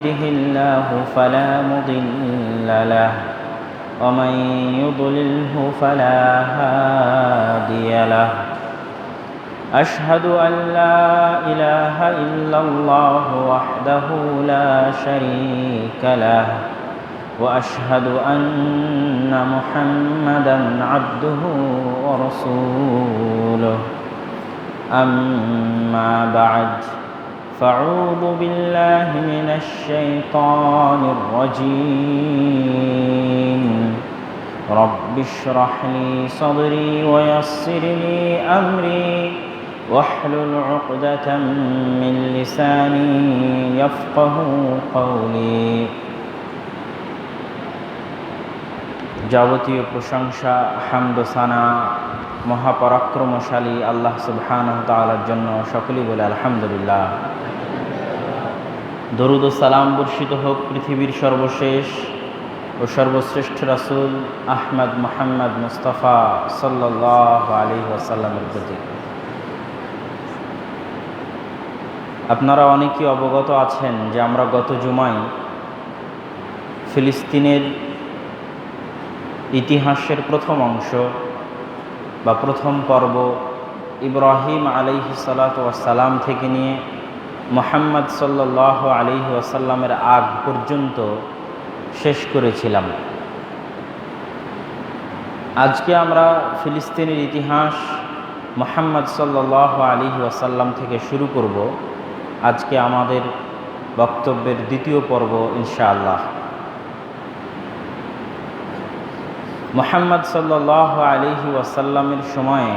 يهده الله فلا مضل له ومن يضلله فلا هادي له أشهد أن لا إله إلا الله وحده لا شريك له وأشهد أن محمدا عبده ورسوله أما بعد فأعوذ بالله من الشيطان الرجيم رب اشرح لي صدري ويسر لي أمري واحلل عقدة من لساني يفقه قولي যাবতীয় প্রশংসা হামদ সানা মহাপরাক্রমশালী আল্লাহ সুবহানাহু ওয়া তাআলার জন্য সকলেই বলে আলহামদুলিল্লাহ। দরুদ ও সালাম বর্ষিত হোক পৃথিবীর সর্বশেষ ও সর্বশ্রেষ্ঠ রাসূল আহমদ মুহাম্মদ মুস্তাফা সাল্লাল্লাহু আলাইহি ওয়াসাল্লামের প্রতি। আপনারা অনেকেই অবগত আছেন যে আমরা গত জুমায় ফিলিস্তিনের ইতিহাসের প্রথম অংশ বা প্রথম পর্ব ইব্রাহিম আলাইহিস সালাতু ওয়াস সালাম থেকে নিয়ে মুহাম্মদ সাল্লাল্লাহু আলাইহি ওয়াসাল্লামের আগ পর্যন্ত শেষ করেছিলাম। আজকে আমরা ফিলিস্তিনের ইতিহাস মুহাম্মদ সাল্লাল্লাহু আলাইহি ওয়াসাল্লাম থেকে শুরু করব। আজকে আমাদের বক্তব্যের দ্বিতীয় পর্ব ইনশাআল্লাহ। মুহাম্মদ সাল্লাল্লাহু আলাইহি ওয়াসাল্লামের সময়ে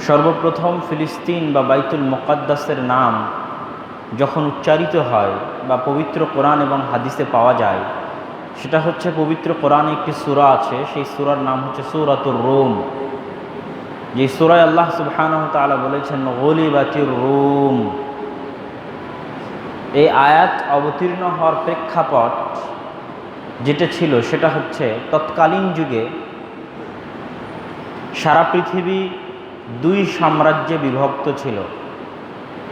সর্বপ্রথম ফিলিস্তিন বা বাইতুল মুকাদ্দাসের নাম যখন উচ্চারিত হয় বা পবিত্র কোরআন এবং হাদিসে পাওয়া যায়, সেটা হচ্ছে পবিত্র কোরআনে একটি সূরা আছে, সেই সূরার নাম হচ্ছে সূরাতুর রুম। যে সূরায় আল্লাহ সুবহানাহু ওয়া তাআলা বলেছেন গুলিবাতির রুম। এই আয়াত অবতীর্ণ হওয়ার প্রেক্ষাপট যেটা ছিল সেটা হচ্ছে তৎকালীন যুগে সারা পৃথিবী দুই সাম্রাজ্যে বিভক্ত ছিল।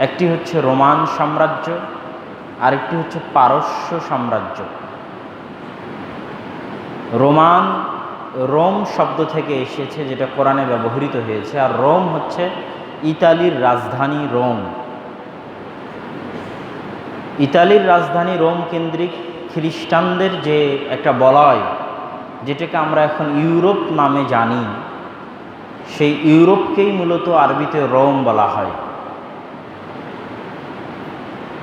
একটি হচ্ছে রোমান সাম্রাজ্য, আরেকটি হচ্ছে পারস্য সাম্রাজ্য। রোম শব্দ থেকে এসেছে, যেটা কোরআনে ব্যবহৃত হয়েছে, আর রোম হচ্ছে ইতালির রাজধানী রোম। ইতালির রাজধানী রোম কেন্দ্রিক খ্রিস্টানদের যে একটা বলয়, যেটাকে আমরা এখন ইউরোপ নামে জানি, সেই ইউরোপকেই মূলত আরবিতে রোম বলা হয়।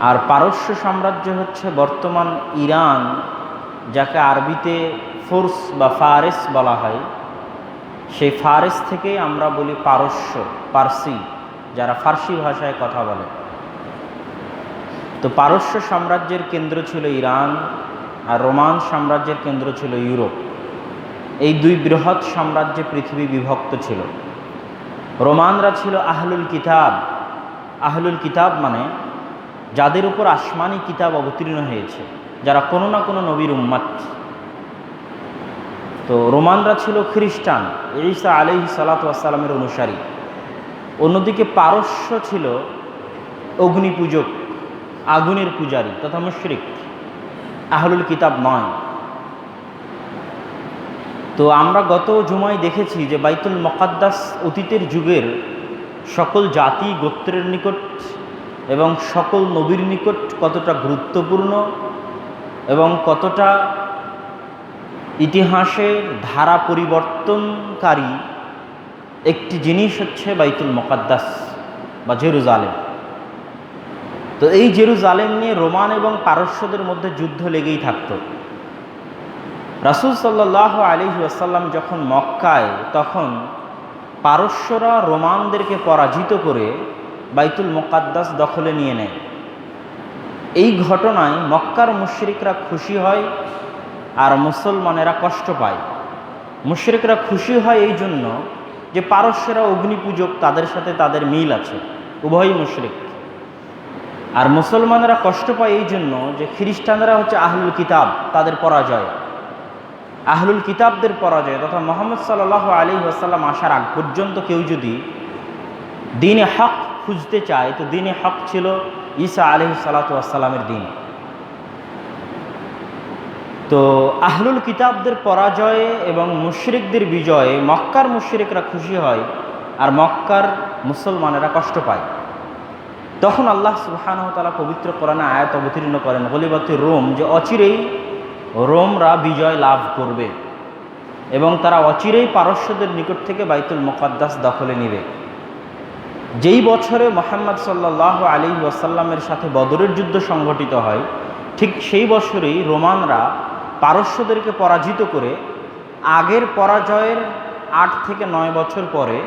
আর পারস্য সাম্রাজ্য হচ্ছে বর্তমান ইরান, যাকে আরবিতে ফোর্স বা ফারেস বলা হয়। সেই ফারেস থেকেই আমরা বলি পারস্য, পারসি, যারা ফার্সি ভাষায় কথা বলে। তো পারস্য সাম্রাজ্যের কেন্দ্র ছিল ইরান, আর রোমান সাম্রাজ্যের কেন্দ্র ছিল ইউরোপ। এই দুই বৃহৎ সাম্রাজ্যে পৃথিবী বিভক্ত ছিল। রোমানরা ছিল আহলুল কিতাব। আহলুল কিতাব মানে যাদের উপর আসমানি কিতাব অবতীর্ণ হয়েছে, যারা কোনো না কোনো নবীর উম্মত। তো রোমানরা ছিল খ্রিস্টান, ঈসা আলাইহিস সালাতু ওয়াস সালামের অনুসারী। অন্যদিকে পারস্য ছিল অগ্নিপূজক, আগুনের পূজারী তথা মুশরিক, আহলুল কিতাব নয়। তো আমরা গত জুমায় দেখেছি যে বাইতুল মুকাদ্দাস অতীতের যুগের সকল জাতি গোত্রের নিকট এবং সকল নবীর নিকট কতটা গুরুত্বপূর্ণ এবং কতটা ইতিহাসের ধারা পরিবর্তনকারী একটি জিনিস হচ্ছে বাইতুল মুকাদ্দাস বা জেরুজালেম। তো এই জেরুজালেম নিয়ে রোমান এবং পারস্যদের মধ্যে যুদ্ধ লেগেই থাকত। রাসূল সাল্লাল্লাহু আলাইহি ওয়াসাল্লাম যখন মক্কায়, তখন পারস্যরা রোমানদেরকে পরাজিত করে বাইতুল মুকাদ্দাস দখলে নিয়ে নেয়। এই ঘটনায় মক্কার মুশরিকরা খুশি হয় আর মুসলমানেরা কষ্ট পায়। মুশরিকরা খুশি হয় এই জন্য যে পারস্যরা অগ্নিপূজক, তাদের সাথে তাদের মিল আছে, উভয়ই মুশরিক। আর মুসলমানেরা কষ্ট পায় এই জন্য যে খ্রিস্টানরা হচ্ছে আহলুল কিতাব, তাদের পরাজয়, আহলুল কিতাবদের পরাজয়। তথা মুহাম্মদ সাল্লাল্লাহু আলাইহি ওয়াসাল্লাম আসার আগ পর্যন্ত কেউ যদি দ্বীনে হক খুঁজতে চায়, তো দ্বীনে হক ছিল ঈসা আলাইহিস সালাতু ওয়াস সালামের দিন। তো আহলুল কিতাবদের পরাজয়ে এবং মুশরিকদের বিজয়ে মক্কার মুশরিকরা খুশি হয় আর মক্কার মুসলমানেরা কষ্ট পায়। তখন আল্লাহ সুবহানাহু ওয়া তাআলা পবিত্র কোরআনে আয়াত অবতীর্ণ করেন গলিবাতুর রোম, যে অচিরেই রোমরা বিজয় লাভ করবে এবং তারা অচিরেই পারস্যদের নিকট থেকে বাইতুল মুকাদ্দাস দখলে নেবে। যেই বছরে মুহাম্মদ সাল্লাল্লাহু আলাইহি ওয়াসাল্লামের সাথে বদরের যুদ্ধ সংঘটিত হয়, ঠিক সেই বছরেই রোমানরা পারস্যদেরকে পরাজিত করে আগের পরাজয়ের 8 থেকে 9 বছর পরে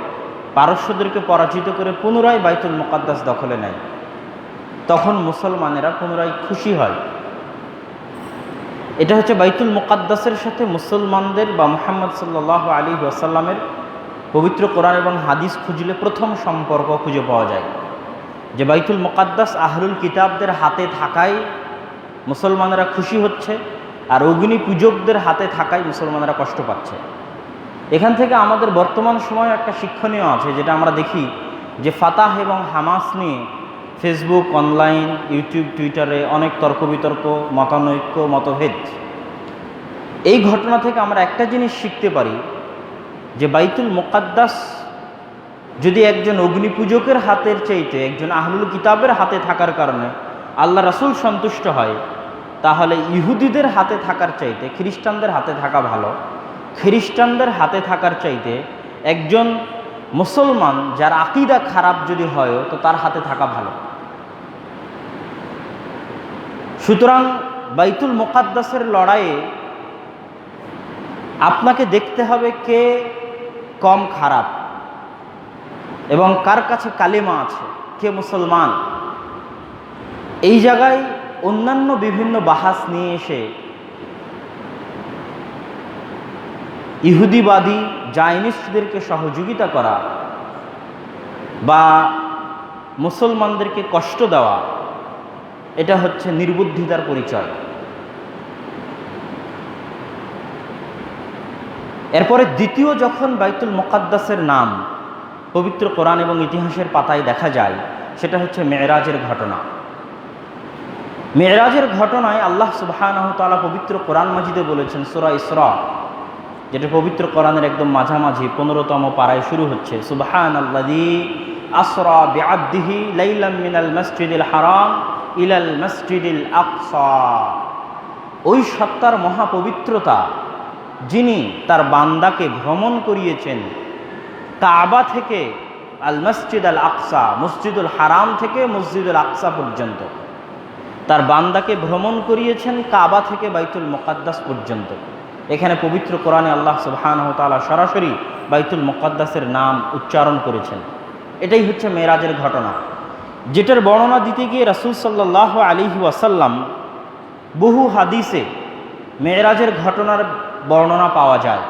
পারস্যদেরকে পরাজিত করে পুনরায় বাইতুল মুকাদ্দাস দখলে নেয়। তখন মুসলমানেরা পুনরায় খুশি হয়। এটা হচ্ছে বাইতুল মুকাদ্দাসের সাথে মুসলমানদের বা মুহাম্মদ সাল্লাল্লাহু আলাইহি ওয়াসাল্লামের পবিত্র কোরআন এবং হাদিস খুঁজলে প্রথম সম্পর্ক খুঁজে পাওয়া যায়, যে বাইতুল মুকাদ্দাস আহলুল কিতাবদের হাতে থাকায় মুসলমানেরা খুশি হচ্ছে আর অগ্নি পূজকদের হাতে থাকায় মুসলমানেরা কষ্ট পাচ্ছে। এখান থেকে আমাদের বর্তমান সময়ে একটা শিক্ষণীয় আছে, যেটা আমরা দেখি যে ফাতাহ এবং হামাস নিয়ে ফেসবুক, অনলাইন, ইউটিউব, টুইটারে অনেক তর্ক বিতর্ক, মতানৈক্য, মতভেদ। এই ঘটনা থেকে আমরা একটা জিনিস শিখতে পারি যে বাইতুল মুকাদ্দাস যদি একজন অগ্নিপূজকের হাতের চাইতে একজন আহলুল কিতাবের হাতে থাকার কারণে আল্লাহ রাসূল সন্তুষ্ট হয়, তাহলে ইহুদিদের হাতে থাকার চাইতে খ্রিস্টানদের হাতে থাকা ভালো। খ্রিস্টানদের হাতে থাকার চাইতে একজন মুসলমান যার আকীদা খারাপ যদি হয় তো তার হাতে থাকা ভালো। সুতরাং বাইতুল মুকাদ্দাসের লড়াইয়ে আপনাকে দেখতে হবে কে কম খারাপ এবং কার কাছে কালেমা আছে, কে মুসলমান। এই জায়গায় অন্যান্য বিভিন্ন বাহাস নিয়ে এসে ইহুদিবাদী জায়নিস্টদেরকে সহযোগিতা করা বা মুসলমানদেরকে কষ্ট দেওয়া, এটা হচ্ছে নির্বুদ্ধিতার পরিচয়। এরপরে দ্বিতীয় যখন বাইতুল মুকাদ্দাসের নাম পবিত্র কোরআন এবং ইতিহাসের পাতায় দেখা যায়, সেটা হচ্ছে মেরাজের ঘটনা। মেরাজের ঘটনায় আল্লাহ সুবহানাহু ওয়া তাআলা পবিত্র কোরআন মাজিদে বলেছেন, সূরা ইসরা, যেটা পবিত্র কোরআনের একদম মাঝামাঝি 15তম পারায় শুরু হচ্ছে, সুবহানাল্লাযী আসরা বিআবদিহি লাইলাম মিনাল মাসজিদিল হারাম ইলাল মাসজিদিল আকসা। ওই সত্তার মহাপবিত্রতা যিনি তার বান্দাকে ভ্রমণ করিয়েছেন কাবা থেকে আল মসজিদ আল আকসা, মসজিদুল হারাম থেকে মসজিদুল আকসা পর্যন্ত। তার বান্দাকে ভ্রমণ করিয়েছেন কাবা থেকে বাইতুল মুকাদ্দাস পর্যন্ত। এখানে পবিত্র কোরআনে আল্লাহ সুবহানাহু ওয়া তাআলা সরাসরি বাইতুল মুকাদ্দাসের নাম উচ্চারণ করেছেন। এটাই হচ্ছে মেরাজের ঘটনা, যেটার বর্ণনা দিতে গিয়ে রাসূল সাল্লাল্লাহু আলাইহি ওয়াসাল্লাম বহু হাদিসে মেরাজের ঘটনার বর্ণনা পাওয়া যায়।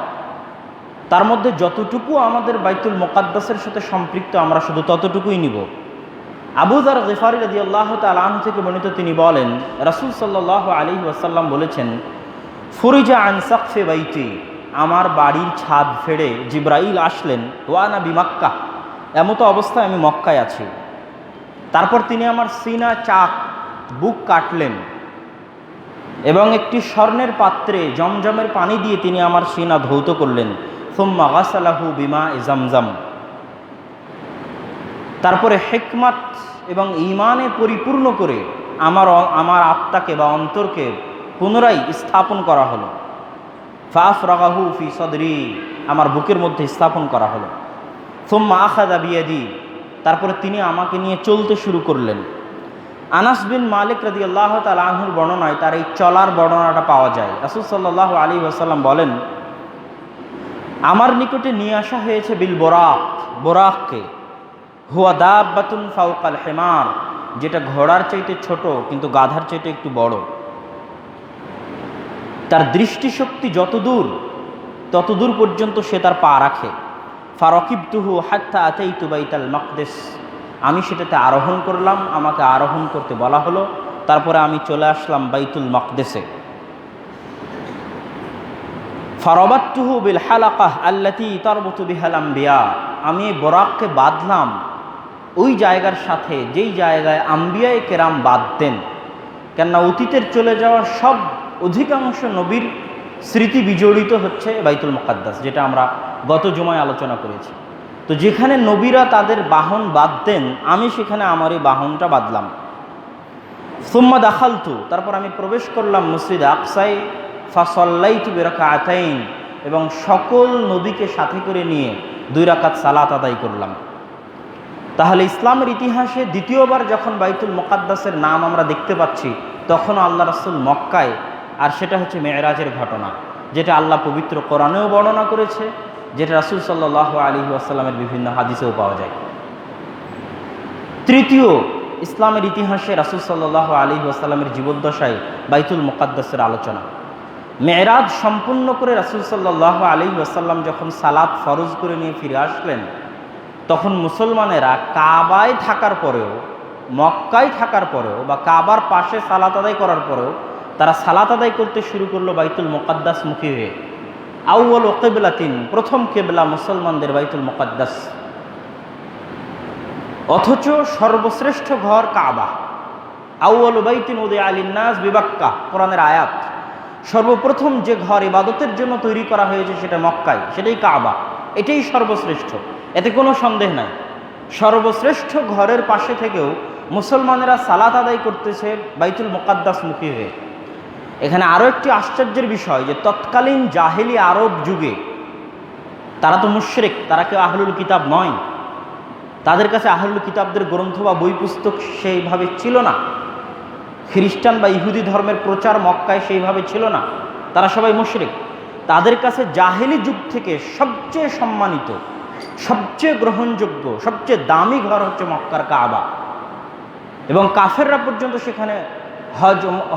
তার মধ্যে যতটুকু আমাদের বাইতুল মুকাদ্দাসের সাথে সম্পৃক্ত আমরা শুধু ততটুকুই নিব। আবু যার গিফারি রাদিয়াল্লাহু তাআলা আনহু থেকে বর্ণিত, তিনি বলেন রাসূল সাল্লাল্লাহু আলাইহি ওয়াসাল্লাম বলেছেন, ফুরিজা আন সাকফি বাইতি, আমার বাড়ির ছাদ ফেড়ে জিবরাইল আসলেন, ওয়া আনা বিমাক্কা, এমতো অবস্থায় আমি মক্কায় আছি। তারপর তিনি আমার সিনা চাক বুক কাটলেন এবং একটি স্বর্ণের পাত্রে জমজমের পানি দিয়ে তিনি আমার সিনা ধৌত করলেন। সুম্মা গাসালাহু বিমা'i জামজাম। তারপরে হিকমত এবং ঈমানে পরিপূর্ণ করে আমার আত্মাকে বা অন্তরকে পুনরায় স্থাপন করা হলো। ফাফরাগাহু ফি সদরি, আমার বুকের মধ্যে স্থাপন করা হলো। সুম্মা আখাযা বিয়াদি, তারপরে তিনি আমাকে নিয়ে চলতে শুরু করলেন। আনাস বিন মালিক রাদিয়াল্লাহু তাআলা আনহুর বর্ণনায় তার এই চলার বর্ণনাটা পাওয়া যায়। রাসূল সাল্লাল্লাহু আলাইহি ওয়াসাল্লাম বলেন, আমার নিকটে নিয়ে আসা হয়েছে বিল বোরাক, বোরাককে, হুয়া দাব্বাতুন ফাওকাল হিমার, যেটা ঘোড়ার চাইতে ছোট কিন্তু গাধার চাইতে একটু বড়। তার দৃষ্টিশক্তি ততদূর পর্যন্ত সে তার পা রাখে। ফারাকিবতুহু হাত্তা আতাইতু বাইতাল মাকদিস, আমি সেটাতে আরোহণ করলাম, আমাকে আরোহণ করতে বলা হলো। তারপরে আমি চলে আসলাম বাইতুল মাকদিসে। ফারাবাতুহু বিল হালাকাহ আল্লাতী তারবুতু বিহাল আম্বিয়া, আমি বোরাককে বাঁধলাম ওই জায়গার সাথে যেই জায়গায় আম্বিয়ায়ে কেরাম বাদ দেন, কেননা অতীতের চলে যাওয়া সব অধিকাংশ নবীর স্মৃতি বিজড়িত হচ্ছে বাইতুল মুকাদ্দাস, যেটা আমরা গত জুমায় আলোচনা করেছি। তো যেখানে নবীরা তাদের বাহন বাঁধতেন, আমি সেখানে আমার এই বাহনটা বাঁধলাম। সুম্মা দাখালতু, তারপর আমি প্রবেশ করলাম মসজিদ আকসায়, ফাসাল্লাইতু বিরাকাতাইন, এবং সকল নবীকে সাথে করে নিয়ে 2 রাকাত সালাত আদায় করলাম। তাহলে ইসলামের ইতিহাসে দ্বিতীয়বার যখন বাইতুল মুকাদ্দাসের নাম আমরা দেখতে পাচ্ছি, তখন আল্লাহ রাসূল মক্কায়, আর সেটা হচ্ছে মেরাজের ঘটনা, যেটা আল্লাহ পবিত্র কোরআনেও বর্ণনা করেছে, যেটা রাসূল সাল্লাল্লাহু আলাইহি ওয়াসাল্লামের বিভিন্ন হাদিসেও পাওয়া যায়। তৃতীয়, ইসলামের ইতিহাসে রাসূল সাল্লাল্লাহু আলাইহি ওয়াসাল্লামের জীবদ্দশায় বাইতুল মুকাদ্দাসের আলোচনা। মেরাজ সম্পূর্ণ করে রাসূল সাল্লাল্লাহু আলাইহি ওয়াসাল্লাম যখন সালাত ফরজ করে নিয়ে ফিরে আসলেন, তখন মুসলমানেরা কাবায় থাকার পরেও, মক্কায় থাকার পরেও, বা কাবার পাশে সালাত আদায় করার পরেও তারা সালাত আদায় করতে শুরু করলো বাইতুল মুকাদ্দাস মুখী হয়ে। আউয়াল কিবলাতিন, প্রথম কেবলা মুসলমানদের বাইতুল মুকাদ্দাস। অথচ সর্বশ্রেষ্ঠ ঘর কাবা। আউয়াল বাইতিন উদিআ লিন-নাস বিবাক্কা, কোরআনের আয়াত। সর্বপ্রথম যে ঘর ইবাদতের জন্য তৈরি করা হয়েছে সেটা মক্কায়, সেটাই কাবা। এটাই সর্বশ্রেষ্ঠ, এতে কোনো সন্দেহ নাই। সর্বশ্রেষ্ঠ ঘরের পাশে থেকেও মুসলমানেরা সালাত আদায় করতেছে বাইতুল মুকাদ্দাস মুখী হয়ে। এখানে আরও একটি আশ্চর্যের বিষয়, যে তৎকালীন জাহেলি আরব যুগে তারা তো মুশরিক, তারা কেউ আহলুল কিতাব নয়। তাদের কাছে আহলুল কিতাবদের গ্রন্থ বা বই পুস্তক সেইভাবে ছিল না। খ্রিস্টান বা ইহুদি ধর্মের প্রচার মক্কায় সেইভাবে ছিল না, তারা সবাই মুশরিক। তাদের কাছে জাহেলি যুগ থেকে সবচেয়ে সম্মানিত, সবচেয়ে গ্রহণযোগ্য, সবচেয়ে দামি ঘর হচ্ছে মক্কার কাবা। এবং কাফেররা পর্যন্ত সেখানে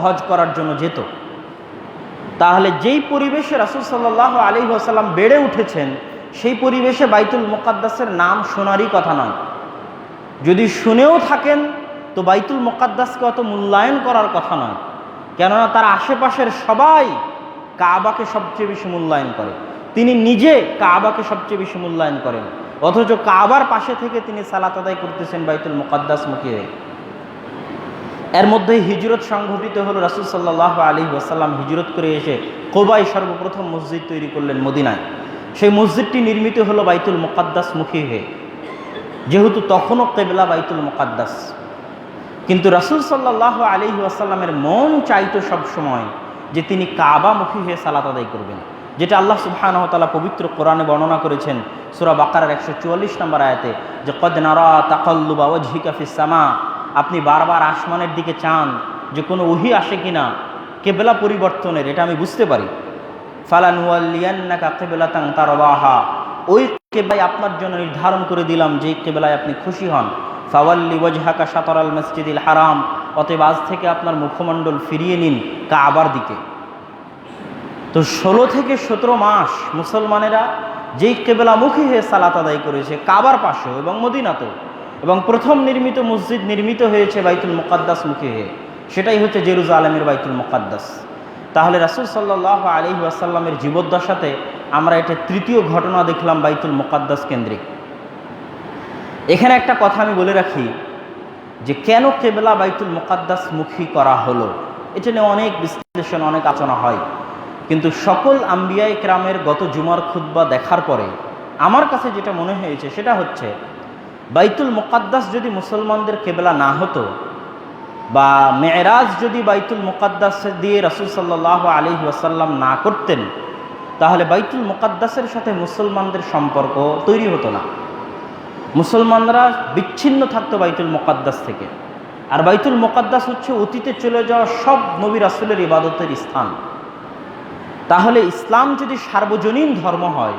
হজ করার জন্য যেত। তাহলে যেই পরিবেশে রাসূল সাল্লাল্লাহু আলাইহি ওয়াসাল্লাম বেড়ে উঠেছেন, সেই পরিবেশে বাইতুল মুকাদ্দাসের নাম শোনারই কথা নয়। যদি শুনেও থাকেন তো বাইতুল মুকাদ্দাসকে অত মূল্যায়ন করার কথা নয়, কেননা তার আশেপাশের সবাই কাবাকে সবচেয়ে বেশি মূল্যায়ন করে। তিনি নিজে কাবাকে সবচেয়ে বেশি মূল্যায়ন করেন, অথচ কাবার পাশে থেকে তিনি সালাত আদায় করতেছেন বাইতুল মুকাদ্দাস মুখী হয়ে। এর মধ্যেই হিজরত সংঘটিত হলো। রাসূল সাল্লাল্লাহু আলাইহি ওয়াসাল্লাম হিজরত করে এসে কুবায় সর্বপ্রথম মসজিদ তৈরি করলেন মদিনায়। সেই মসজিদটি নির্মিত হলো বাইতুল মুকাদ্দাস মুখী হয়ে, যেহেতু তখনও কিবলা বাইতুল মুকাদ্দাস। কিন্তু রাসূল সাল্লাল্লাহু আলাইহি ওয়াসাল্লামের মন চাইতো সবসময় যে তিনি কাবামুখী হয়ে সালাত আদায় করবেন, যেটা আল্লাহ সুবহানাহু ওয়া তাআলা পবিত্র কোরআনে বর্ণনা করেছেন সূরা বাকারার 144 নম্বর আয়াতে, যে কদ নারা তাকাল্লুবা ওয়াজহিকা ফিস সামা, আপনি বারবার আসমানের দিকে চান যে কোনো ওহী আসে কিনা কিবলা পরিবর্তনের, এটা আমি বুঝতে পারি। ফালানুওয়াল্লিয়ান্নাকা কিবলাতান তারবাহা, ওই কিবলায় আপনার জন্য নির্ধারণ করে দিলাম যে কিবলায় আপনি খুশি হন। ফাওয়াল্লি ওয়াজহাকা শাতরাল মসজিদিল হারাম, অতএব আজ থেকে আপনার মুখমণ্ডল ফিরিয়ে নিন কাবার দিকে। তো 16 থেকে 17 মাস মুসলমানেরা যেই কিবলামুখী হয়ে সালাত আদায় করেছে কাবার পাশেও এবং মদিনাতেও, এবং প্রথম নির্মিত মসজিদ নির্মিত হয়েছে বাইতুল মুকাদ্দাস মুখী হয়ে, সেটাই হচ্ছে জেরুজালেমের বাইতুল মুকাদ্দাস। তাহলে রাসূল সাল্লাল্লাহু আলাইহি ওয়াসাল্লামের জীবদ্দশাতে আমরা এটা তৃতীয় ঘটনা দেখলাম বাইতুল মুকাদ্দাস কেন্দ্রিক। এখানে একটা কথা আমি বলে রাখি, যে কেন কিবলা বাইতুল মুকাদ্দাস মুখী করা হলো, এটা নিয়ে অনেক বিশ্লেষণ, অনেক আলোচনা হয়। কিন্তু সকল আম্বিয়ায়ে কেরামের গত জুমার খুতবা দেখার পরে আমার কাছে যেটা মনে হয়েছে সেটা হচ্ছে, বাইতুল মুকাদ্দাস যদি মুসলমানদের কিবলা না হতো, বা মেরাজ যদি বাইতুল মুকাদ্দাস দিয়ে রাসূল সাল্লাল্লাহু আলাইহি ওয়াসাল্লাম না করতেন, তাহলে বাইতুল মুকাদ্দাসের সাথে মুসলমানদের সম্পর্ক তৈরি হতো না। মুসলমানরা বিচ্ছিন্ন থাকতো বাইতুল মুকাদ্দাস থেকে। আর বাইতুল মুকাদ্দাস হচ্ছে অতীতে চলে যাওয়া সব নবী রাসূলের ইবাদতের স্থান। তাহলে ইসলাম যদি সার্বজনীন ধর্ম হয়,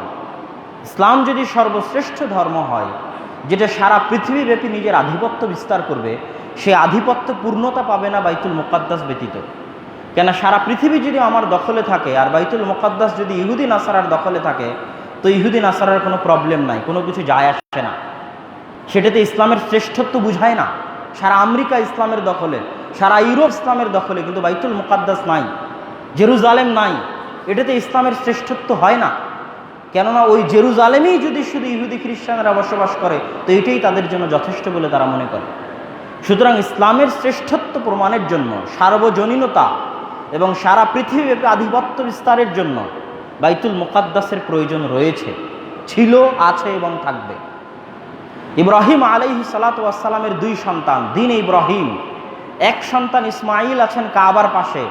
ইসলাম যদি সর্বশ্রেষ্ঠ ধর্ম হয়, যেটা সারা পৃথিবীব্যাপী নিজের আধিপত্য বিস্তার করবে, সে আধিপত্য পূর্ণতা পাবে না বাইতুল মুকাদ্দাস ব্যতীত। কেন, সারা পৃথিবী যদি আমার দখলে থাকে আর বাইতুল মুকাদ্দাস যদি ইহুদি নাসারার দখলে থাকে, তো ইহুদি নাসারার কোনো প্রবলেম নাই, কোনো কিছু যায় আসে না, সেটাতে ইসলামের শ্রেষ্ঠত্ব বুঝায় না। সারা আমেরিকা ইসলামের দখলে, সারা ইউরোপ ইসলামের দখলে, কিন্তু বাইতুল মুকাদ্দাস নাই, জেরুজালেম নাই, এটাতে ইসলামের শ্রেষ্ঠত্ব হয় না। কেননা ওই জেরুজালেমেই যদি শুধু ইহুদি খ্রিস্টানরা বসবাস করে তো এটাই তাদের জন্য যথেষ্ট বলে তারা মনে করে। সুতরাং ইসলামের শ্রেষ্ঠত্ব প্রমাণের জন্য, সার্বজনীনতা এবং সারা পৃথিবীব্যাপী আধিপত্য বিস্তারের জন্য বাইতুল মুকাদ্দাসের প্রয়োজন রয়েছে, ছিল, আছে এবং থাকবে। ইব্রাহিম আলাইহিস সালাতু ওয়াস সালামের দুই সন্তান দ্বীন ইব্রাহিম, এক সন্তান ইসমাইল আছেন কাবার পাশে,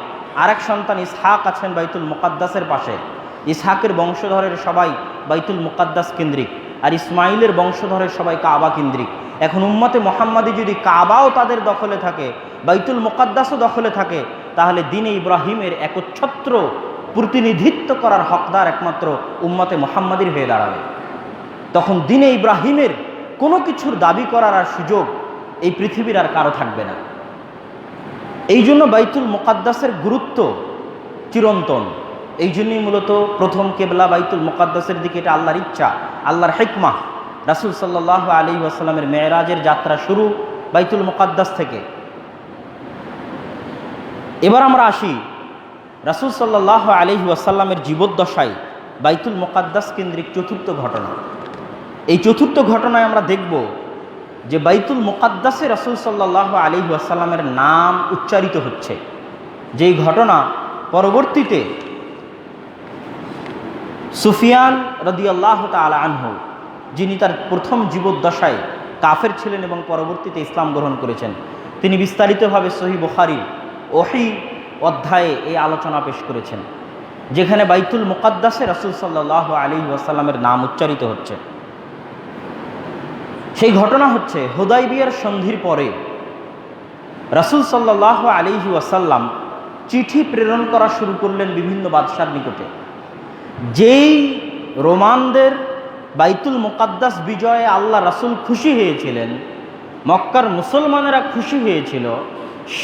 আরেক সন্তান ইসহাক আছেন বাইতুল মুকাদ্দাসের পাশে। ইসহাকের বংশধরের সবাই বাইতুল মুকাদ্দাস কেন্দ্রিক, আর ইসমাইলের বংশধরের সবাই কাবা কেন্দ্রিক। এখন উম্মতে মুহাম্মাদি যদি কাবাও তাদের দখলে থাকে, বাইতুল মুকাদ্দাসও দখলে থাকে, তাহলে দ্বীনে ইব্রাহিমের একচ্ছত্র প্রতিনিধিত্ব করার হকদার একমাত্র উম্মতে মুহাম্মাদির হয়ে দাঁড়াবে। তখন দ্বীনে ইব্রাহিমের কোনো কিছুর দাবি করার আর সুযোগ এই পৃথিবীর আর কারো থাকবে না। এই জন্য বাইতুল মুকাদ্দাসের গুরুত্ব চিরন্তন। এই জন্যই মূলত প্রথম কেবলা বাইতুল মুকাদ্দাসের দিকে, এটা আল্লাহর ইচ্ছা, আল্লাহর হিকমাহ। রাসূল সাল্লাল্লাহু আলাইহি ওয়াসাল্লামের মেরাজের যাত্রা শুরু বাইতুল মুকাদ্দাস থেকে। এবার আমরা আসি রাসূল সাল্লাল্লাহু আলাইহি ওয়াসাল্লামের জীবদ্দশায় বাইতুল মুকাদ্দাস কেন্দ্রিক চতুর্থ ঘটনা। এই চতুর্থ ঘটনায় আমরা দেখব যে বাইতুল মুকাদ্দাসে রাসূল সাল্লাল্লাহু আলাইহি ওয়াসাল্লামের নাম উচ্চারিত হচ্ছে, যেই ঘটনা পরবর্তীতে সুফিয়ান রাদিয়াল্লাহু তাআলা আনহু, যিনি তার প্রথম জীবদ্দশায় কাফের ছিলেন এবং পরবর্তীতে ইসলাম গ্রহণ করেছেন, তিনি বিস্তারিতভাবে সহিহ বুখারীর ওহী অধ্যায়ে এই আলোচনা পেশ করেছেন, যেখানে বাইতুল মুকাদ্দাসে রাসূল সাল্লাল্লাহু আলাইহি ওয়াসাল্লামের নাম উচ্চারিত হচ্ছে। সেই ঘটনা হচ্ছে হুদাইবিয়ার সন্ধির পরে রাসূল সাল্লাল্লাহু আলাইহি ওয়াসাল্লাম চিঠি প্রেরণ করা শুরু করলেন বিভিন্ন বাদশার নিকটে। যেই রোমানদের বাইতুল মুকাদ্দাস বিজয়ে আল্লাহ রাসূল খুশি হয়েছিলেন, মক্কার মুসলমানেরা খুশি হয়েছিল,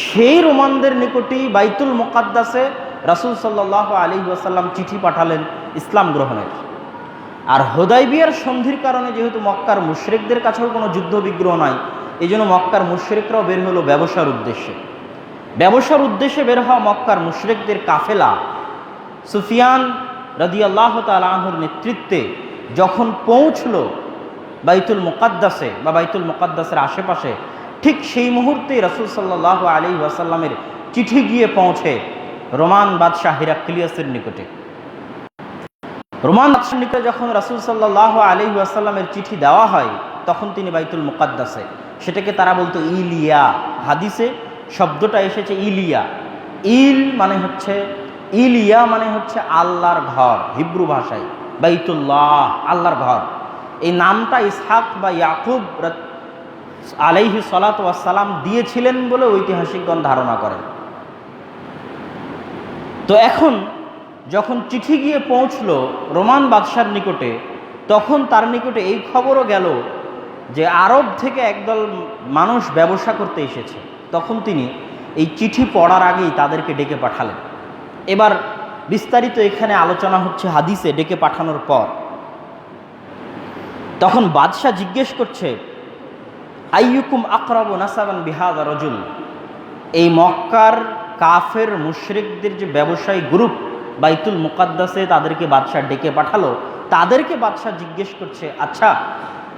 সেই রোমানদের নিকটেই বাইতুল মুকাদ্দাসে রাসূল সাল্লাল্লাহু আলাইহি ওয়াসাল্লাম চিঠি পাঠালেন ইসলাম গ্রহণের। আর হুদাইবিয়ার সন্ধির কারণে যেহেতু মক্কার মুশরিকদের কাছেও কোনো যুদ্ধ বিগ্রহ নাই, এই জন্য মক্কার মুশরিকরাও বের হলো ব্যবসার উদ্দেশ্যে। ব্যবসার উদ্দেশ্যে বের হওয়া মক্কার মুশরিকদের কাফেলা সুফিয়ান রাদিয়াল্লাহু তাআলা আনহুর নেতৃত্বে যখন পৌঁছল বাইতুল মুকাদ্দাসে বা বাইতুল মুকাদ্দাসের আশেপাশে, ঠিক সেই মুহূর্তেই রাসূল সাল্লাল্লাহু আলাইহি ওয়াসাল্লামের চিঠি গিয়ে পৌঁছে রোমান বাদশাহ হিরাক্লিয়াসের নিকটে। রোমান বাদশার নিকটে যখন রাসূল সাল্লাল্লাহু আলাইহি ওয়াসাল্লামের চিঠি দেওয়া হয়, তখন তিনি বাইতুল মুকাদ্দাসে, সেটাকে তারা বলতো ইলিয়া। হাদিসে শব্দটা এসেছে ইলিয়া। ইলিয়া মানে হচ্ছে আল্লাহর ঘর, হিব্রু ভাষায় বাইতুল্লাহ, আল্লাহর ঘর। এই নামটা ইসহাক বা ইয়াকুব আলাইহিস সালাতু ওয়াস সালাম দিয়েছিলেন বলে ঐতিহাসিকগণ ধারণা করেন। তো এখন যখন চিঠি গিয়ে পৌঁছলো রোমান বাদশার নিকটে, তখন তার নিকটে এই খবরও গেল যে আরব থেকে একদল মানুষ ব্যবসা করতে এসেছে। তখন তিনি এই চিঠি পড়ার আগেই তাদেরকে ডেকে পাঠালেন। এবার বিস্তারিত এখানে আলোচনা হচ্ছে হাদিসে ডেকে পাঠানোর পর। তখন বাদশাহ জিজ্ঞেস করছে, আইয়ুকুম আকরাবু নাসাবান বিহাযা রাজুল। এই মক্কার কাফের মুশরিকদের যে ব্যবসায়ী গ্রুপ বাইতুল মুকাদ্দাসে তাদেরকে বাদশাহ ডেকে পাঠালো, তাদেরকে বাদশাহ জিজ্ঞেস করছে, আচ্ছা